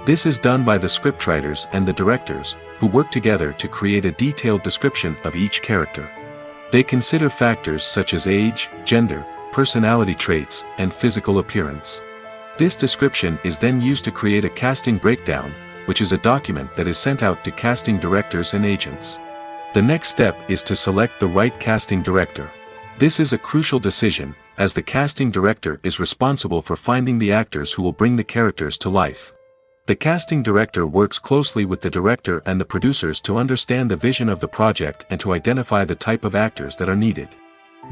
This is done by the scriptwriters and the directors, who work together to create a detailed description of each character. They consider factors such as age, gender, personality traits, and physical appearance. This description is then used to create a casting breakdown, which is a document that is sent out to casting directors and agents. The next step is to select the right casting director. This is a crucial decision, as the casting director is responsible for finding the actors who will bring the characters to life. The casting director works closely with the director and the producers to understand the vision of the project and to identify the type of actors that are needed.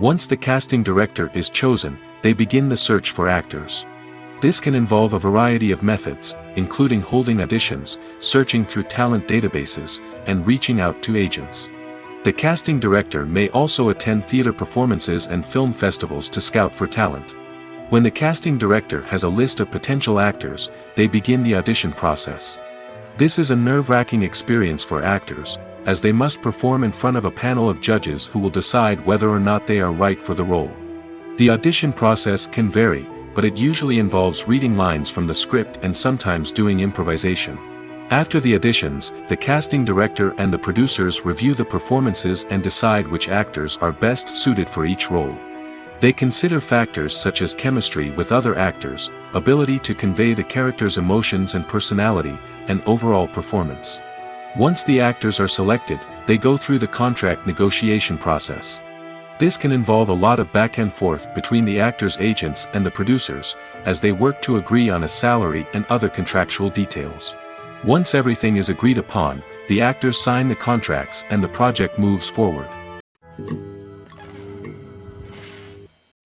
Once the casting director is chosen, they begin the search for actors. This can involve a variety of methods, including holding auditions, searching through talent databases, and reaching out to agents. The casting director may also attend theater performances and film festivals to scout for talent. When the casting director has a list of potential actors, they begin the audition process. This is a nerve-wracking experience for actors, as they must perform in front of a panel of judges who will decide whether or not they are right for the role. The audition process can vary, but it usually involves reading lines from the script and sometimes doing improvisation. After the auditions, the casting director and the producers review the performances and decide which actors are best suited for each role. They consider factors such as chemistry with other actors, ability to convey the character's emotions and personality, and overall performance. Once the actors are selected, they go through the contract negotiation process. This can involve a lot of back and forth between the actors' agents and the producers, as they work to agree on a salary and other contractual details. Once everything is agreed upon, the actors sign the contracts and the project moves forward.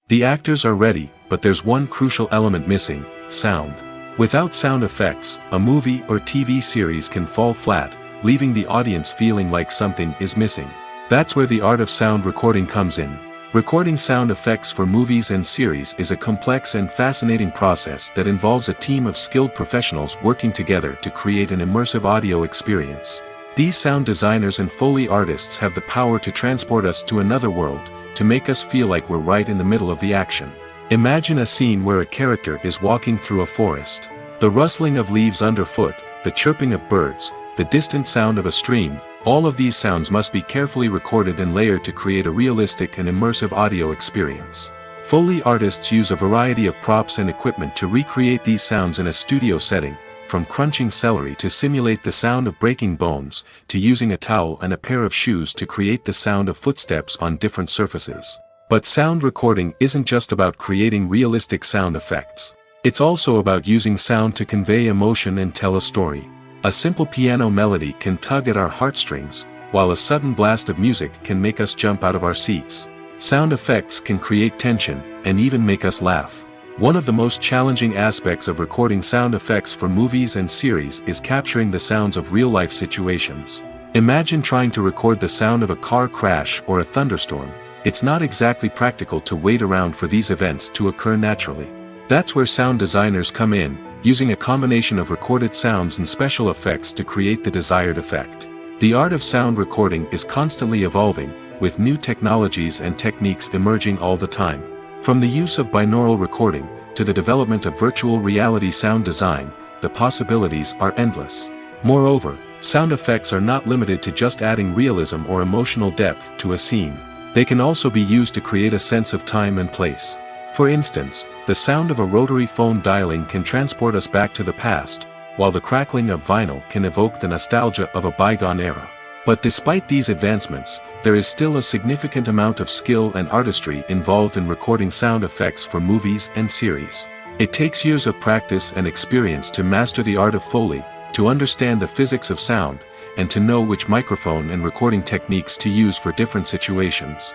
The actors are ready, but there's one crucial element missing: sound. Without sound effects, a movie or TV series can fall flat, leaving the audience feeling like something is missing. That's where the art of sound recording comes in. Recording sound effects for movies and series is a complex and fascinating process that involves a team of skilled professionals working together to create an immersive audio experience. These sound designers and Foley artists have the power to transport us to another world, to make us feel like we're right in the middle of the action. Imagine a scene where a character is walking through a forest. The rustling of leaves underfoot, the chirping of birds, the distant sound of a stream, all of these sounds must be carefully recorded and layered to create a realistic and immersive audio experience. Foley artists use a variety of props and equipment to recreate these sounds in a studio setting, from crunching celery to simulate the sound of breaking bones, to using a towel and a pair of shoes to create the sound of footsteps on different surfaces. But sound recording isn't just about creating realistic sound effects. It's also about using sound to convey emotion and tell a story. A simple piano melody can tug at our heartstrings, while a sudden blast of music can make us jump out of our seats. Sound effects can create tension, and even make us laugh. One of the most challenging aspects of recording sound effects for movies and series is capturing the sounds of real-life situations. Imagine trying to record the sound of a car crash or a thunderstorm. It's not exactly practical to wait around for these events to occur naturally. That's where sound designers come in, using a combination of recorded sounds and special effects to create the desired effect. The art of sound recording is constantly evolving, with new technologies and techniques emerging all the time. From the use of binaural recording, to the development of virtual reality sound design, the possibilities are endless. Moreover, sound effects are not limited to just adding realism or emotional depth to a scene. They can also be used to create a sense of time and place. For instance, the sound of a rotary phone dialing can transport us back to the past, while the crackling of vinyl can evoke the nostalgia of a bygone era. But despite these advancements, there is still a significant amount of skill and artistry involved in recording sound effects for movies and series. It takes years of practice and experience to master the art of Foley, to understand the physics of sound, and to know which microphone and recording techniques to use for different situations.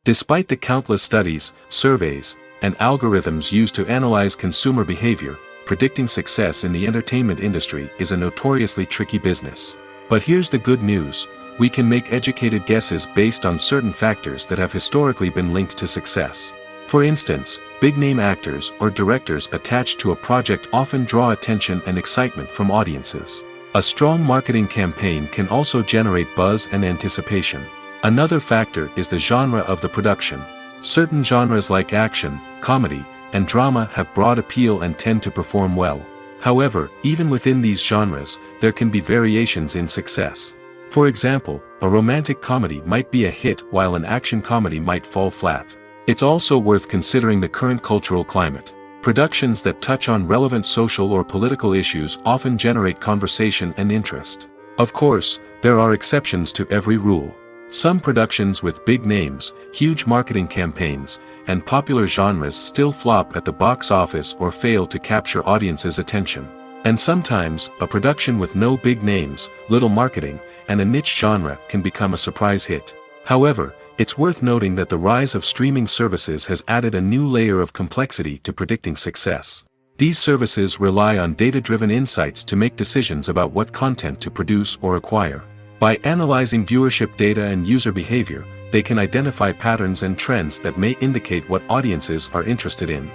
Despite the countless studies, surveys, and algorithms used to analyze consumer behavior, predicting success in the entertainment industry is a notoriously tricky business. But here's the good news: we can make educated guesses based on certain factors that have historically been linked to success. For instance, big-name actors or directors attached to a project often draw attention and excitement from audiences. A strong marketing campaign can also generate buzz and anticipation. Another factor is the genre of the production. Certain genres like action, comedy, and drama have broad appeal and tend to perform well. However, even within these genres, there can be variations in success. For example, a romantic comedy might be a hit while an action comedy might fall flat. It's also worth considering the current cultural climate. Productions that touch on relevant social or political issues often generate conversation and interest. Of course, there are exceptions to every rule. Some productions with big names, huge marketing campaigns, and popular genres still flop at the box office or fail to capture audiences' attention. And sometimes, a production with no big names, little marketing, and a niche genre can become a surprise hit. However, it's worth noting that the rise of streaming services has added a new layer of complexity to predicting success. These services rely on data-driven insights to make decisions about what content to produce or acquire. By analyzing viewership data and user behavior, they can identify patterns and trends that may indicate what audiences are interested in.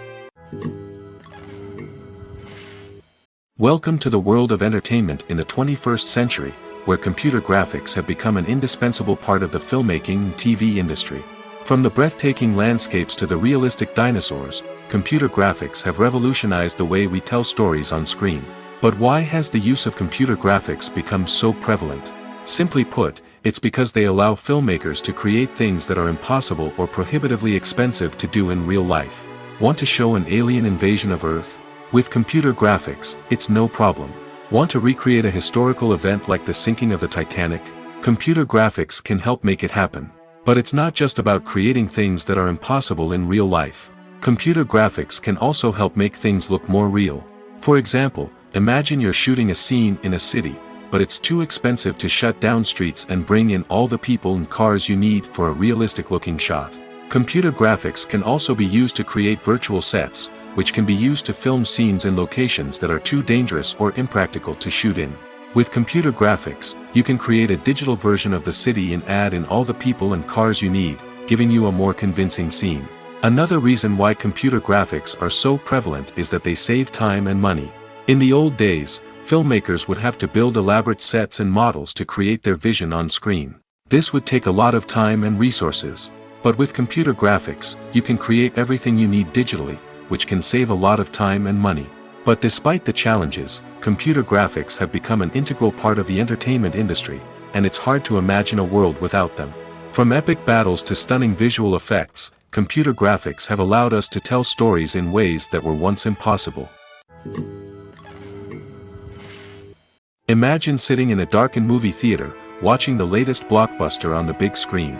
Welcome to the world of entertainment in the 21st century, where computer graphics have become an indispensable part of the filmmaking and TV industry. From the breathtaking landscapes to the realistic dinosaurs, computer graphics have revolutionized the way we tell stories on screen. But why has the use of computer graphics become so prevalent? Simply put, it's because they allow filmmakers to create things that are impossible or prohibitively expensive to do in real life. Want to show an alien invasion of Earth? With computer graphics, it's no problem. Want to recreate a historical event like the sinking of the Titanic? Computer graphics can help make it happen. But it's not just about creating things that are impossible in real life. Computer graphics can also help make things look more real. For example, imagine you're shooting a scene in a city, but it's too expensive to shut down streets and bring in all the people and cars you need for a realistic-looking shot. Computer graphics can also be used to create virtual sets, which can be used to film scenes in locations that are too dangerous or impractical to shoot in. With computer graphics, you can create a digital version of the city and add in all the people and cars you need, giving you a more convincing scene. Another reason why computer graphics are so prevalent is that they save time and money. In the old days, filmmakers would have to build elaborate sets and models to create their vision on screen. This would take a lot of time and resources. But with computer graphics, you can create everything you need digitally, which can save a lot of time and money. But despite the challenges, computer graphics have become an integral part of the entertainment industry, and it's hard to imagine a world without them. From epic battles to stunning visual effects, computer graphics have allowed us to tell stories in ways that were once impossible. Imagine sitting in a darkened movie theater, watching the latest blockbuster on the big screen.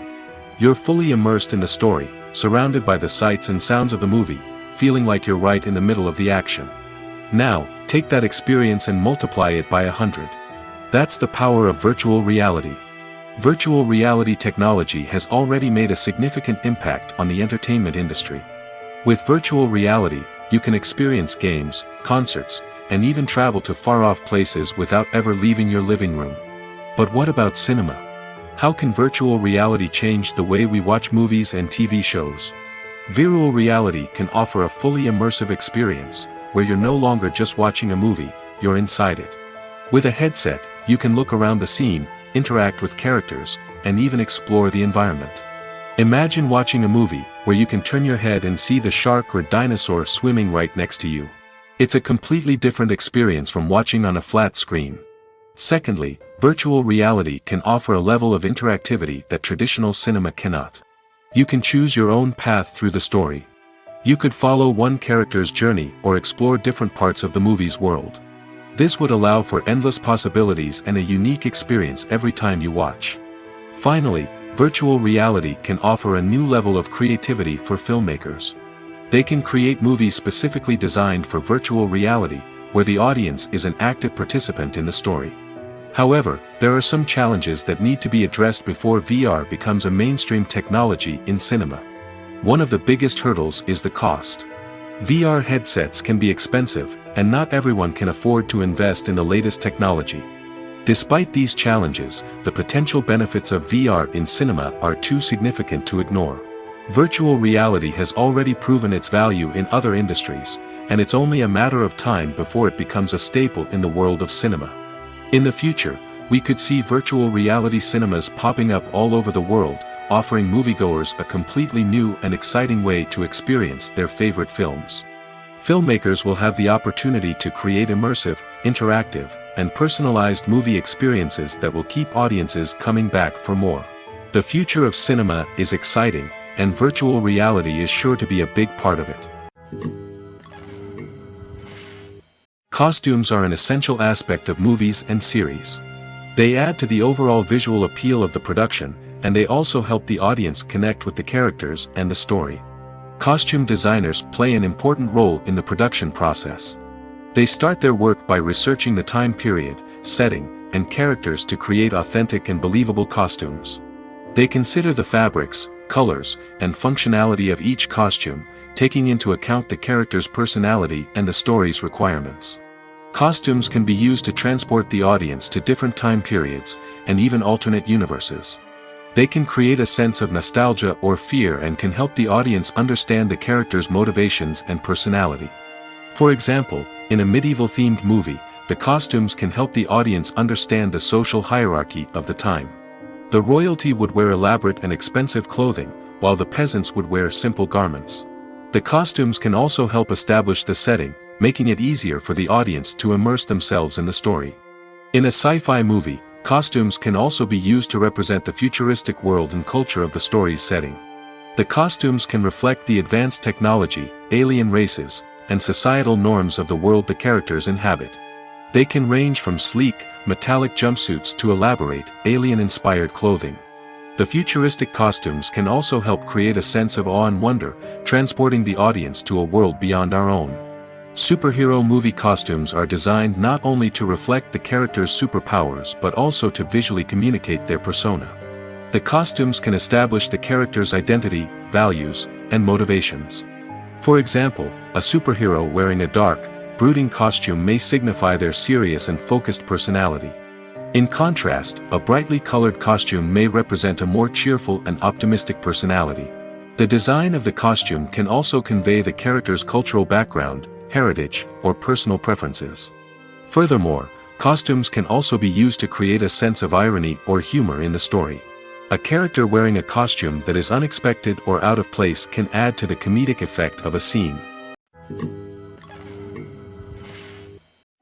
You're fully immersed in the story, surrounded by the sights and sounds of the movie, feeling like you're right in the middle of the action. Now, take that experience and multiply it by 100. That's the power of virtual reality. Virtual reality technology has already made a significant impact on the entertainment industry. With virtual reality, you can experience games, concerts, and even travel to far-off places without ever leaving your living room. But what about cinema? How can virtual reality change the way we watch movies and TV shows? Virtual reality can offer a fully immersive experience, where you're no longer just watching a movie, you're inside it. With a headset, you can look around the scene, interact with characters, and even explore the environment. Imagine watching a movie where you can turn your head and see the shark or dinosaur swimming right next to you. It's a completely different experience from watching on a flat screen. Secondly, virtual reality can offer a level of interactivity that traditional cinema cannot. You can choose your own path through the story. You could follow one character's journey or explore different parts of the movie's world. This would allow for endless possibilities and a unique experience every time you watch. Finally, virtual reality can offer a new level of creativity for filmmakers. They can create movies specifically designed for virtual reality, where the audience is an active participant in the story. However, there are some challenges that need to be addressed before VR becomes a mainstream technology in cinema. One of the biggest hurdles is the cost. VR headsets can be expensive, and not everyone can afford to invest in the latest technology. Despite these challenges, the potential benefits of VR in cinema are too significant to ignore. Virtual reality has already proven its value in other industries, and it's only a matter of time before it becomes a staple in the world of cinema. In the future, we could see virtual reality cinemas popping up all over the world, offering moviegoers a completely new and exciting way to experience their favorite films. Filmmakers will have the opportunity to create immersive, interactive, and personalized movie experiences that will keep audiences coming back for more. The future of cinema is exciting, and virtual reality is sure to be a big part of it. Costumes are an essential aspect of movies and series. They add to the overall visual appeal of the production, and they also help the audience connect with the characters and the story. Costume designers play an important role in the production process. They start their work by researching the time period, setting, and characters to create authentic and believable costumes. They consider the fabrics, colors, and functionality of each costume, taking into account the character's personality and the story's requirements. Costumes can be used to transport the audience to different time periods, and even alternate universes. They can create a sense of nostalgia or fear and can help the audience understand the character's motivations and personality. For example, in a medieval-themed movie, the costumes can help the audience understand the social hierarchy of the time. The royalty would wear elaborate and expensive clothing, while the peasants would wear simple garments. The costumes can also help establish the setting, making it easier for the audience to immerse themselves in the story. In a sci-fi movie, costumes can also be used to represent the futuristic world and culture of the story's setting. The costumes can reflect the advanced technology, alien races, and societal norms of the world the characters inhabit. They can range from sleek, metallic jumpsuits to elaborate, alien-inspired clothing. The futuristic costumes can also help create a sense of awe and wonder, transporting the audience to a world beyond our own. Superhero movie costumes are designed not only to reflect the character's superpowers but also to visually communicate their persona. The costumes can establish the character's identity, values, and motivations. For example, a superhero wearing a dark, brooding costume may signify their serious and focused personality. In contrast, a brightly colored costume may represent a more cheerful and optimistic personality. The design of the costume can also convey the character's cultural background, heritage, or personal preferences. Furthermore, Costumes can also be used to create a sense of irony or humor in the story. A character wearing a costume that is unexpected or out of place can add to the comedic effect of a scene.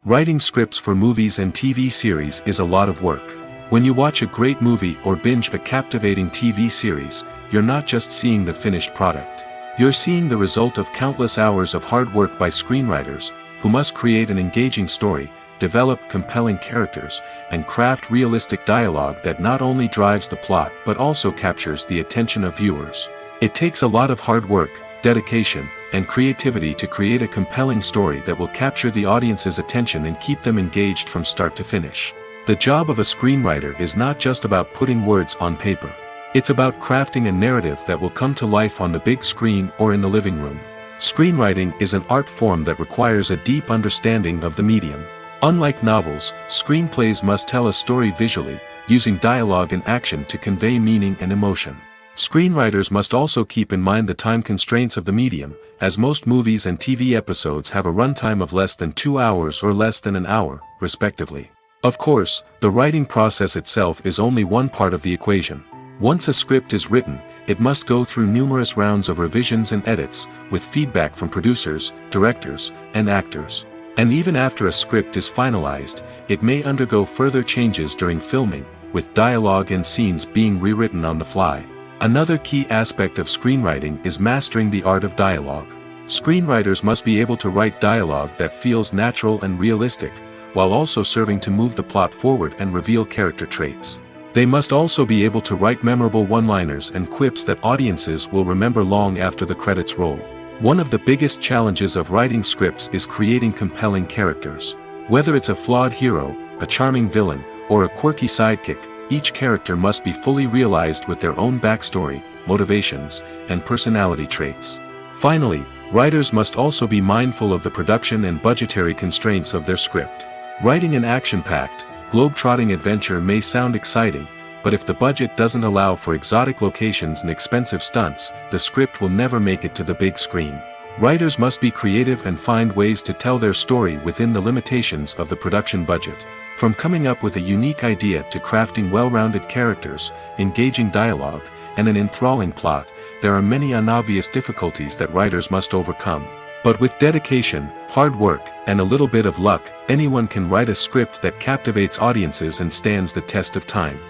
Writing scripts for movies and TV series is a lot of work. When you watch a great movie or binge a captivating TV series, you're not just seeing the finished product. You're seeing the result of countless hours of hard work by screenwriters, who must create an engaging story, develop compelling characters, and craft realistic dialogue that not only drives the plot but also captures the attention of viewers. It takes a lot of hard work, dedication, and creativity to create a compelling story that will capture the audience's attention and keep them engaged from start to finish. The job of a screenwriter is not just about putting words on paper. It's about crafting a narrative that will come to life on the big screen or in the living room. Screenwriting is an art form that requires a deep understanding of the medium. Unlike novels, screenplays must tell a story visually, using dialogue and action to convey meaning and emotion. Screenwriters must also keep in mind the time constraints of the medium, as most movies and TV episodes have a runtime of less than 2 hours or less than an hour, respectively. Of course, the writing process itself is only one part of the equation. Once a script is written, it must go through numerous rounds of revisions and edits, with feedback from producers, directors, and actors. And even after a script is finalized, it may undergo further changes during filming, with dialogue and scenes being rewritten on the fly. Another key aspect of screenwriting is mastering the art of dialogue. Screenwriters must be able to write dialogue that feels natural and realistic, while also serving to move the plot forward and reveal character traits. They must also be able to write memorable one-liners and quips that audiences will remember long after the credits roll. One of the biggest challenges of writing scripts is creating compelling characters. Whether it's a flawed hero, a charming villain, or a quirky sidekick, each character must be fully realized with their own backstory, motivations, and personality traits. Finally, writers must also be mindful of the production and budgetary constraints of their script. Writing an action-packed, globe-trotting adventure may sound exciting, but if the budget doesn't allow for exotic locations and expensive stunts, the script will never make it to the big screen. Writers must be creative and find ways to tell their story within the limitations of the production budget. From coming up with a unique idea to crafting well-rounded characters, engaging dialogue, and an enthralling plot, there are many unobvious difficulties that writers must overcome. But with dedication, hard work, and a little bit of luck, anyone can write a script that captivates audiences and stands the test of time.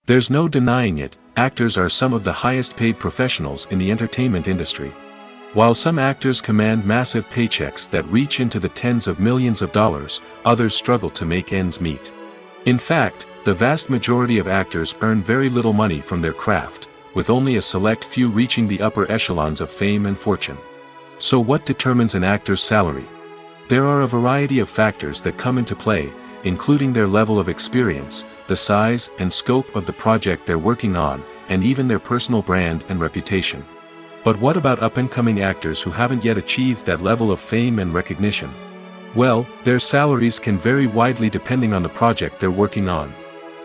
There's no denying it, actors are some of the highest paid professionals in the entertainment industry. While some actors command massive paychecks that reach into the tens of millions of dollars, others struggle to make ends meet. In fact, the vast majority of actors earn very little money from their craft, with only a select few reaching the upper echelons of fame and fortune. So what determines an actor's salary? There are a variety of factors that come into play, including their level of experience, the size and scope of the project they're working on, and even their personal brand and reputation. But what about up-and-coming actors who haven't yet achieved that level of fame and recognition? Well, their salaries can vary widely depending on the project they're working on.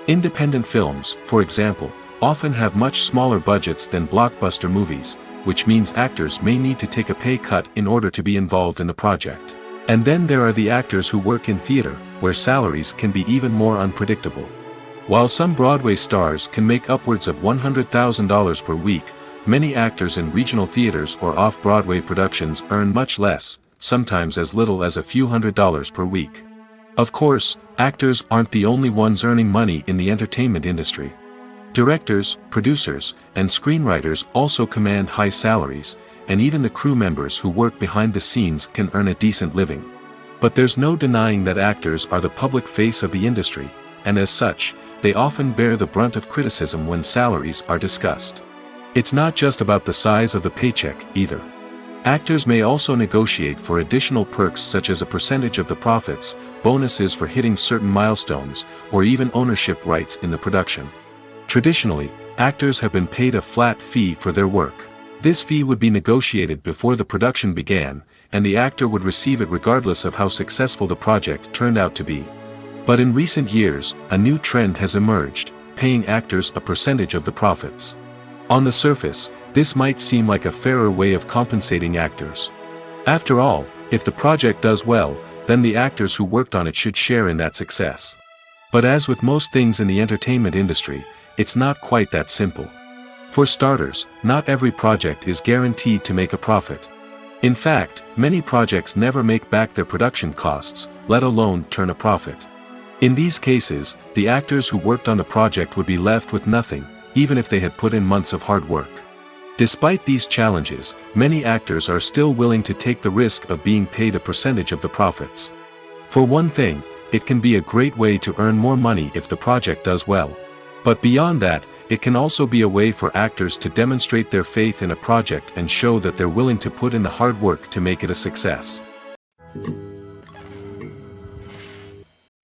Independent films, for example, often have much smaller budgets than blockbuster movies, which means actors may need to take a pay cut in order to be involved in the project. And then there are the actors who work in theater, where salaries can be even more unpredictable. While some Broadway stars can make upwards of $100,000 per week, many actors in regional theaters or off-Broadway productions earn much less, sometimes as little as a few $100s per week. Of course, actors aren't the only ones earning money in the entertainment industry. Directors, producers, and screenwriters also command high salaries, and even the crew members who work behind the scenes can earn a decent living. But there's no denying that actors are the public face of the industry, and as such, they often bear the brunt of criticism when salaries are discussed. It's not just about the size of the paycheck, either. Actors may also negotiate for additional perks such as a percentage of the profits, bonuses for hitting certain milestones, or even ownership rights in the production. Traditionally, actors have been paid a flat fee for their work. This fee would be negotiated before the production began, and the actor would receive it regardless of how successful the project turned out to be. But in recent years, a new trend has emerged, paying actors a percentage of the profits. On the surface, this might seem like a fairer way of compensating actors. After all, If the project does well, then the actors who worked on it should share in that success. But as with most things in the entertainment industry, it's not quite that simple. For starters, not every project is guaranteed to make a profit. In fact, many projects never make back their production costs, let alone turn a profit. In these cases, the actors who worked on the project would be left with nothing, even if they had put in months of hard work. Despite these challenges, many actors are still willing to take the risk of being paid a percentage of the profits. For one thing, it can be a great way to earn more money if the project does well. But beyond that, it can also be a way for actors to demonstrate their faith in a project and show that they're willing to put in the hard work to make it a success.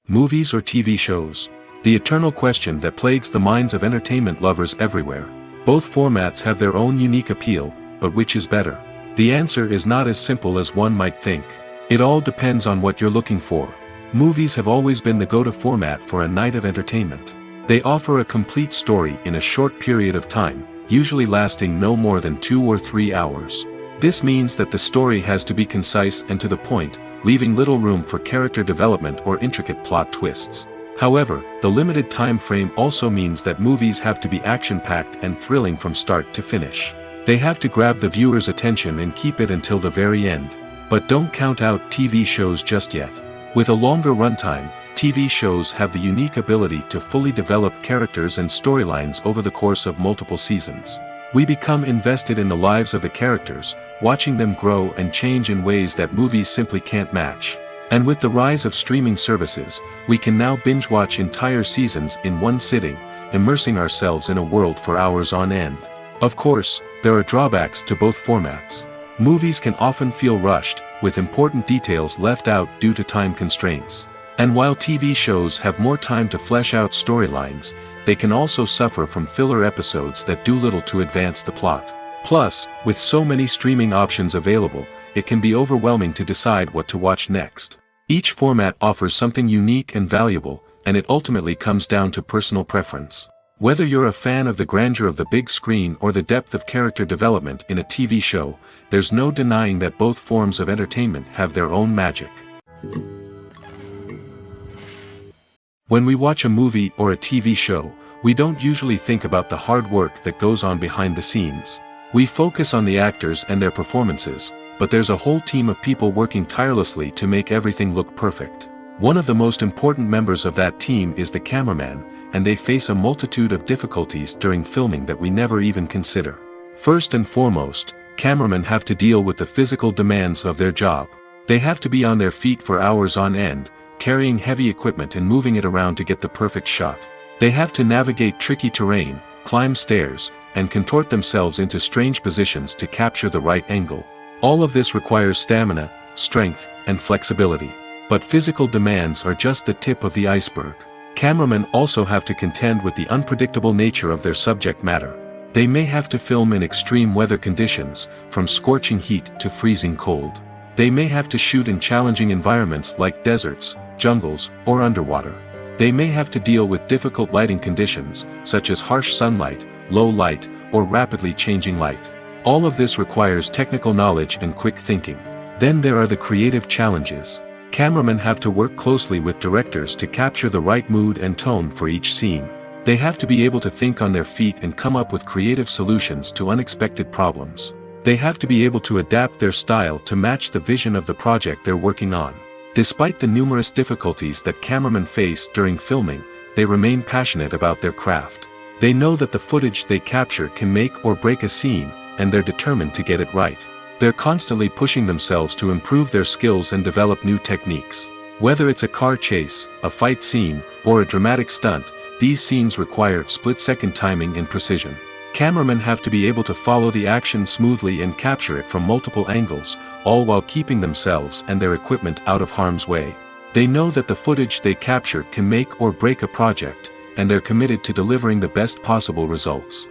Movies or TV shows? The eternal question that plagues the minds of entertainment lovers everywhere. Both formats have their own unique appeal, but which is better? The answer is not as simple as one might think. It all depends on what you're looking for. Movies have always been the go-to format for a night of entertainment. They offer a complete story in a short period of time, usually lasting no more than 2 or 3 hours. This means that the story has to be concise and to the point, leaving little room for character development or intricate plot twists. However, the limited time frame also means that movies have to be action-packed and thrilling from start to finish. They have to grab the viewer's attention and keep it until the very end. But don't count out TV shows just yet. With a longer runtime, TV shows have the unique ability to fully develop characters and storylines over the course of multiple seasons. We become invested in the lives of the characters, watching them grow and change in ways that movies simply can't match. And with the rise of streaming services, we can now binge-watch entire seasons in one sitting, immersing ourselves in a world for hours on end. Of course, there are drawbacks to both formats. Movies can often feel rushed, with important details left out due to time constraints. And while TV shows have more time to flesh out storylines, they can also suffer from filler episodes that do little to advance the plot. Plus, with so many streaming options available, it can be overwhelming to decide what to watch next. Each format offers something unique and valuable, and it ultimately comes down to personal preference. Whether you're a fan of the grandeur of the big screen or the depth of character development in a TV show, there's no denying that both forms of entertainment have their own magic. When we watch a movie or a TV show, we don't usually think about the hard work that goes on behind the scenes. We focus on the actors and their performances, but there's a whole team of people working tirelessly to make everything look perfect. One of the most important members of that team is the cameraman, and they face a multitude of difficulties during filming that we never even consider. First and foremost, cameramen have to deal with the physical demands of their job. They have to be on their feet for hours on end, carrying heavy equipment and moving it around to get the perfect shot. They have to navigate tricky terrain, climb stairs, and contort themselves into strange positions to capture the right angle. All of this requires stamina, strength, and flexibility. But physical demands are just the tip of the iceberg. Cameramen also have to contend with the unpredictable nature of their subject matter. They may have to film in extreme weather conditions, from scorching heat to freezing cold. They may have to shoot in challenging environments like deserts, jungles, or underwater. They may have to deal with difficult lighting conditions, such as harsh sunlight, low light, or rapidly changing light. All of this requires technical knowledge and quick thinking. Then there are the creative challenges. Cameramen have to work closely with directors to capture the right mood and tone for each scene. They have to be able to think on their feet and come up with creative solutions to unexpected problems. They have to be able to adapt their style to match the vision of the project they're working on. Despite the numerous difficulties that cameramen face during filming, they remain passionate about their craft. They know that the footage they capture can make or break a scene, and they're determined to get it right. They're constantly pushing themselves to improve their skills and develop new techniques. Whether it's a car chase, a fight scene, or a dramatic stunt, these scenes require split-second timing and precision. Cameramen have to be able to follow the action smoothly and capture it from multiple angles, all while keeping themselves and their equipment out of harm's way. They know that the footage they capture can make or break a project, and they're committed to delivering the best possible results.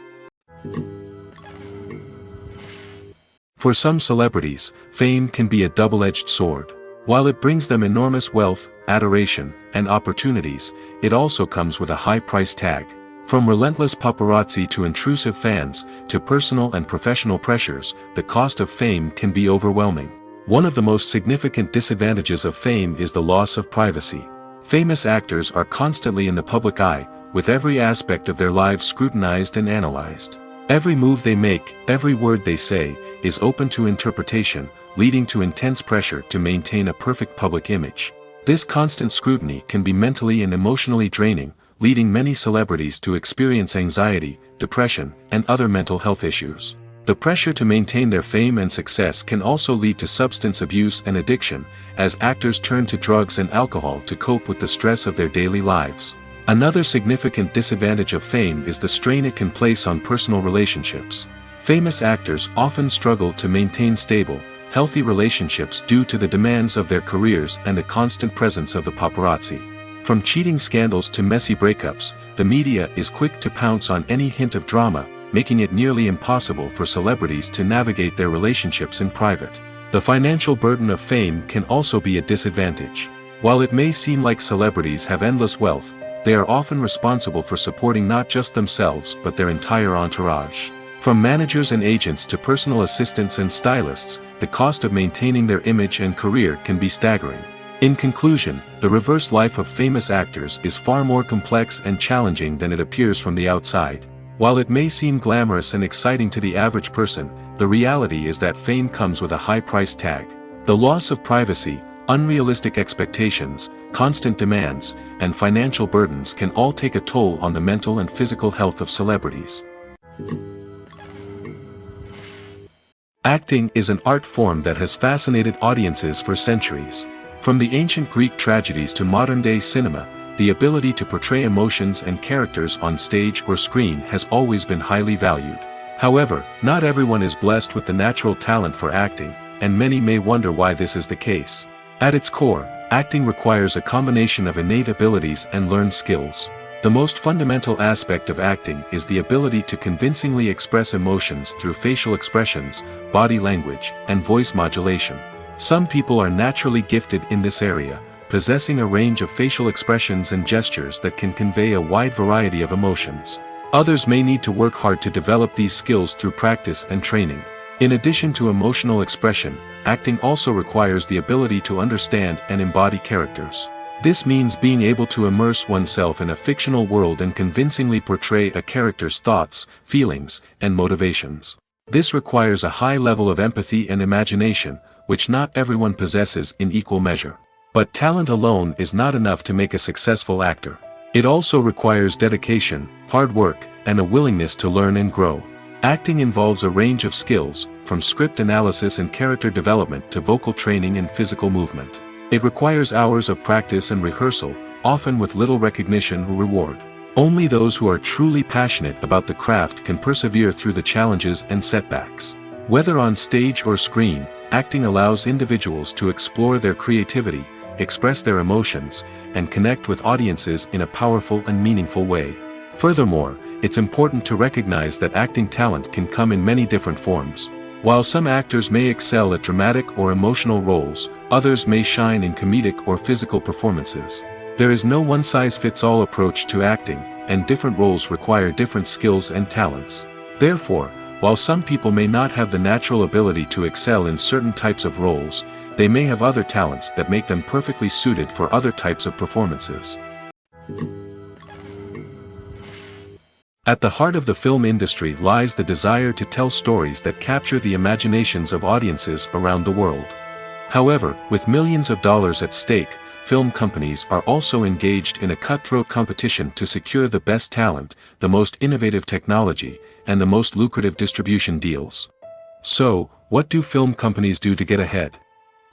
For some celebrities, fame can be a double-edged sword. While it brings them enormous wealth, adoration, and opportunities, it also comes with a high price tag. From relentless paparazzi to intrusive fans, to personal and professional pressures, the cost of fame can be overwhelming. One of the most significant disadvantages of fame is the loss of privacy. Famous actors are constantly in the public eye, with every aspect of their lives scrutinized and analyzed. Every move they make, every word they say, is open to interpretation, leading to intense pressure to maintain a perfect public image. This constant scrutiny can be mentally and emotionally draining, leading many celebrities to experience anxiety, depression, and other mental health issues. The pressure to maintain their fame and success can also lead to substance abuse and addiction, as actors turn to drugs and alcohol to cope with the stress of their daily lives. Another significant disadvantage of fame is the strain it can place on personal relationships. Famous actors often struggle to maintain stable, healthy relationships due to the demands of their careers and the constant presence of the paparazzi. From cheating scandals to messy breakups, the media is quick to pounce on any hint of drama, making it nearly impossible for celebrities to navigate their relationships in private. The financial burden of fame can also be a disadvantage. While it may seem like celebrities have endless wealth, they are often responsible for supporting not just themselves but their entire entourage. From managers and agents to personal assistants and stylists, the cost of maintaining their image and career can be staggering. In conclusion, the reverse life of famous actors is far more complex and challenging than it appears from the outside. While it may seem glamorous and exciting to the average person, the reality is that fame comes with a high price tag. The loss of privacy, unrealistic expectations, constant demands, and financial burdens can all take a toll on the mental and physical health of celebrities. Acting is an art form that has fascinated audiences for centuries. From the ancient Greek tragedies to modern-day cinema, the ability to portray emotions and characters on stage or screen has always been highly valued. However, not everyone is blessed with the natural talent for acting, and many may wonder why this is the case. At its core, acting requires a combination of innate abilities and learned skills. The most fundamental aspect of acting is the ability to convincingly express emotions through facial expressions, body language, and voice modulation. Some people are naturally gifted in this area, possessing a range of facial expressions and gestures that can convey a wide variety of emotions. Others may need to work hard to develop these skills through practice and training. In addition to emotional expression, acting also requires the ability to understand and embody characters. This means being able to immerse oneself in a fictional world and convincingly portray a character's thoughts, feelings, and motivations. This requires a high level of empathy and imagination, which not everyone possesses in equal measure. But talent alone is not enough to make a successful actor. It also requires dedication, hard work, and a willingness to learn and grow. Acting involves a range of skills, from script analysis and character development to vocal training and physical movement. It requires hours of practice and rehearsal, often with little recognition or reward. Only those who are truly passionate about the craft can persevere through the challenges and setbacks. Whether on stage or screen, acting allows individuals to explore their creativity, express their emotions, and connect with audiences in a powerful and meaningful way. Furthermore, it's important to recognize that acting talent can come in many different forms. While some actors may excel at dramatic or emotional roles, others may shine in comedic or physical performances. There is no one-size-fits-all approach to acting, and different roles require different skills and talents. Therefore, while some people may not have the natural ability to excel in certain types of roles, they may have other talents that make them perfectly suited for other types of performances. At the heart of the film industry lies the desire to tell stories that capture the imaginations of audiences around the world. However, with millions of dollars at stake, film companies are also engaged in a cutthroat competition to secure the best talent, the most innovative technology, and the most lucrative distribution deals. So, what do film companies do to get ahead?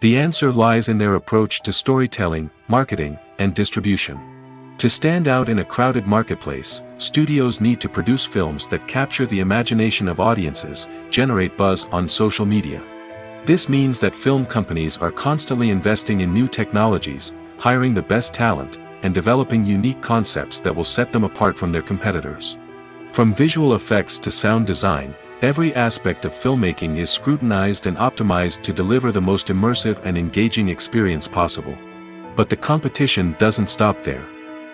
The answer lies in their approach to storytelling, marketing, and distribution. To stand out in a crowded marketplace, studios need to produce films that capture the imagination of audiences, generate buzz on social media. This means that film companies are constantly investing in new technologies, hiring the best talent, and developing unique concepts that will set them apart from their competitors. From visual effects to sound design, every aspect of filmmaking is scrutinized and optimized to deliver the most immersive and engaging experience possible. But the competition doesn't stop there.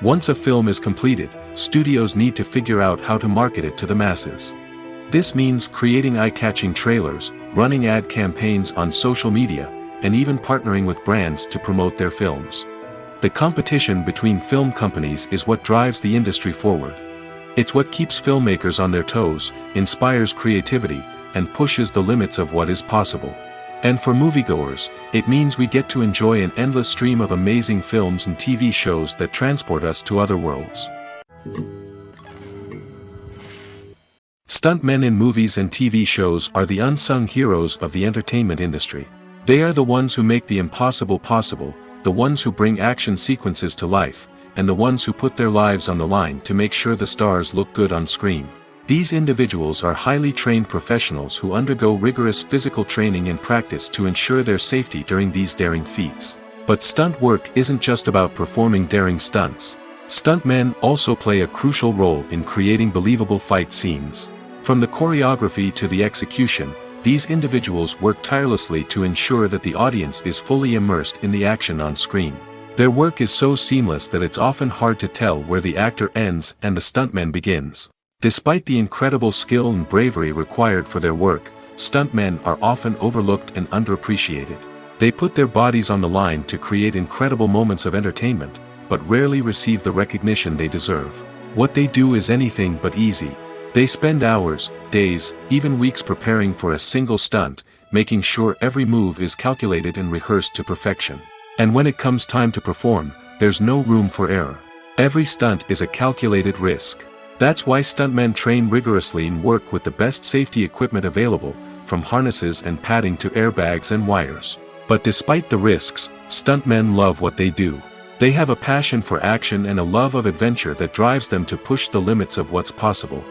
Once a film is completed, studios need to figure out how to market it to the masses. This means creating eye-catching trailers, running ad campaigns on social media, and even partnering with brands to promote their films. The competition between film companies is what drives the industry forward. It's what keeps filmmakers on their toes, inspires creativity, and pushes the limits of what is possible. And for moviegoers, it means we get to enjoy an endless stream of amazing films and TV shows that transport us to other worlds. Stuntmen in movies and TV shows are the unsung heroes of the entertainment industry. They are the ones who make the impossible possible, the ones who bring action sequences to life, and the ones who put their lives on the line to make sure the stars look good on screen. These individuals are highly trained professionals who undergo rigorous physical training and practice to ensure their safety during these daring feats. But stunt work isn't just about performing daring stunts. Stuntmen also play a crucial role in creating believable fight scenes. From the choreography to the execution, these individuals work tirelessly to ensure that the audience is fully immersed in the action on screen. Their work is so seamless that it's often hard to tell where the actor ends and the stuntman begins. Despite the incredible skill and bravery required for their work, stuntmen are often overlooked and underappreciated. They put their bodies on the line to create incredible moments of entertainment, but rarely receive the recognition they deserve. What they do is anything but easy. They spend hours, days, even weeks preparing for a single stunt, making sure every move is calculated and rehearsed to perfection. And when it comes time to perform, there's no room for error. Every stunt is a calculated risk. That's why stuntmen train rigorously and work with the best safety equipment available, from harnesses and padding to airbags and wires. But despite the risks, stuntmen love what they do. They have a passion for action and a love of adventure that drives them to push the limits of what's possible.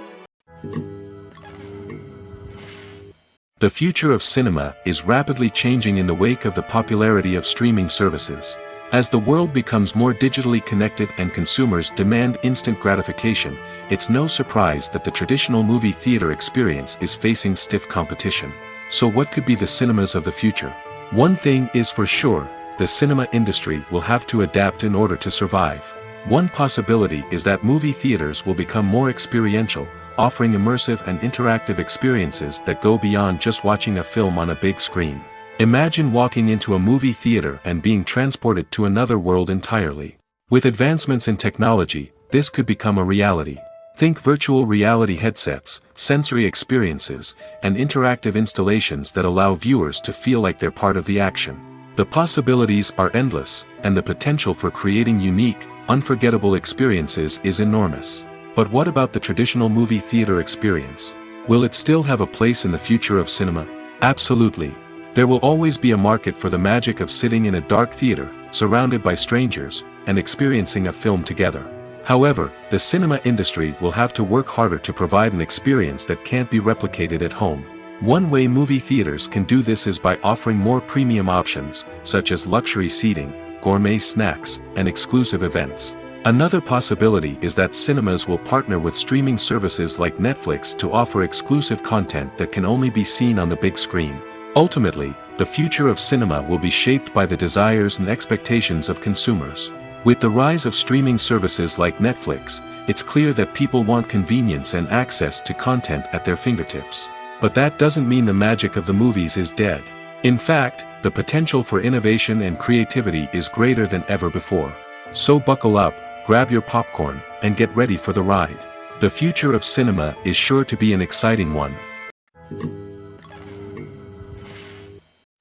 The future of cinema is rapidly changing in the wake of the popularity of streaming services. As the world becomes more digitally connected and consumers demand instant gratification, it's no surprise that the traditional movie theater experience is facing stiff competition. So what could be the cinemas of the future? One thing is for sure, the cinema industry will have to adapt in order to survive. One possibility is that movie theaters will become more experiential, offering immersive and interactive experiences that go beyond just watching a film on a big screen. Imagine walking into a movie theater and being transported to another world entirely. With advancements in technology, this could become a reality. Think virtual reality headsets, sensory experiences, and interactive installations that allow viewers to feel like they're part of the action. The possibilities are endless, and the potential for creating unique, unforgettable experiences is enormous. But what about the traditional movie theater experience? Will it still have a place in the future of cinema? Absolutely. There will always be a market for the magic of sitting in a dark theater, surrounded by strangers, and experiencing a film together. However, the cinema industry will have to work harder to provide an experience that can't be replicated at home. One way movie theaters can do this is by offering more premium options, such as luxury seating, gourmet snacks, and exclusive events. Another possibility is that cinemas will partner with streaming services like Netflix to offer exclusive content that can only be seen on the big screen. Ultimately, the future of cinema will be shaped by the desires and expectations of consumers. With the rise of streaming services like Netflix, it's clear that people want convenience and access to content at their fingertips. But that doesn't mean the magic of the movies is dead. In fact, the potential for innovation and creativity is greater than ever before. So buckle up, grab your popcorn, and get ready for the ride. The future of cinema is sure to be an exciting one.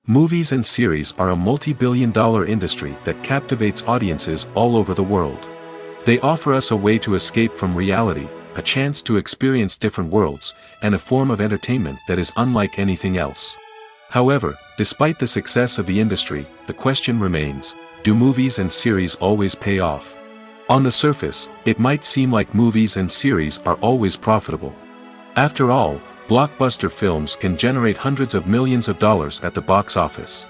Movies and series are a multi-billion-dollar industry that captivates audiences all over the world. They offer us a way to escape from reality, a chance to experience different worlds, and a form of entertainment that is unlike anything else. However, despite the success of the industry, the question remains, do movies and series always pay off? On the surface, it might seem like movies and series are always profitable. After all, blockbuster films can generate hundreds of millions of dollars at the box office.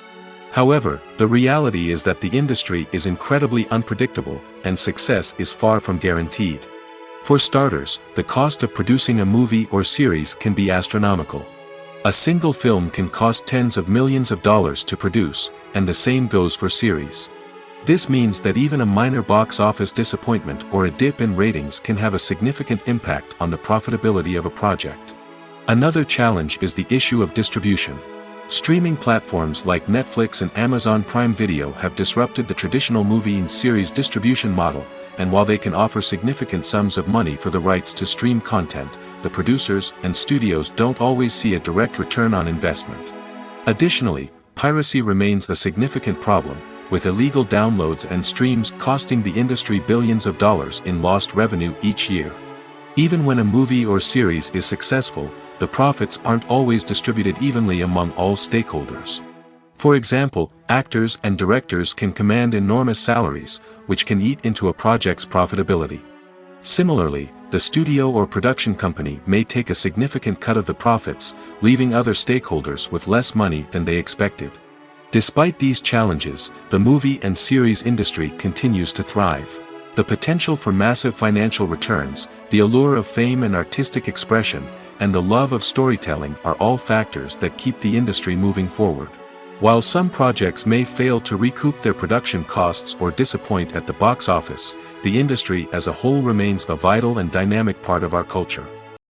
However, the reality is that the industry is incredibly unpredictable, and success is far from guaranteed. For starters, the cost of producing a movie or series can be astronomical. A single film can cost tens of millions of dollars to produce, and the same goes for series. This means that even a minor box office disappointment or a dip in ratings can have a significant impact on the profitability of a project. Another challenge is the issue of distribution. Streaming platforms like Netflix and Amazon Prime Video have disrupted the traditional movie and series distribution model, and while they can offer significant sums of money for the rights to stream content, the producers and studios don't always see a direct return on investment. Additionally, piracy remains a significant problem, with illegal downloads and streams costing the industry billions of dollars in lost revenue each year. Even when a movie or series is successful, the profits aren't always distributed evenly among all stakeholders. For example, actors and directors can command enormous salaries, which can eat into a project's profitability. Similarly, the studio or production company may take a significant cut of the profits, leaving other stakeholders with less money than they expected. Despite these challenges, the movie and series industry continues to thrive. The potential for massive financial returns, the allure of fame and artistic expression, and the love of storytelling are all factors that keep the industry moving forward. While some projects may fail to recoup their production costs or disappoint at the box office, the industry as a whole remains a vital and dynamic part of our culture.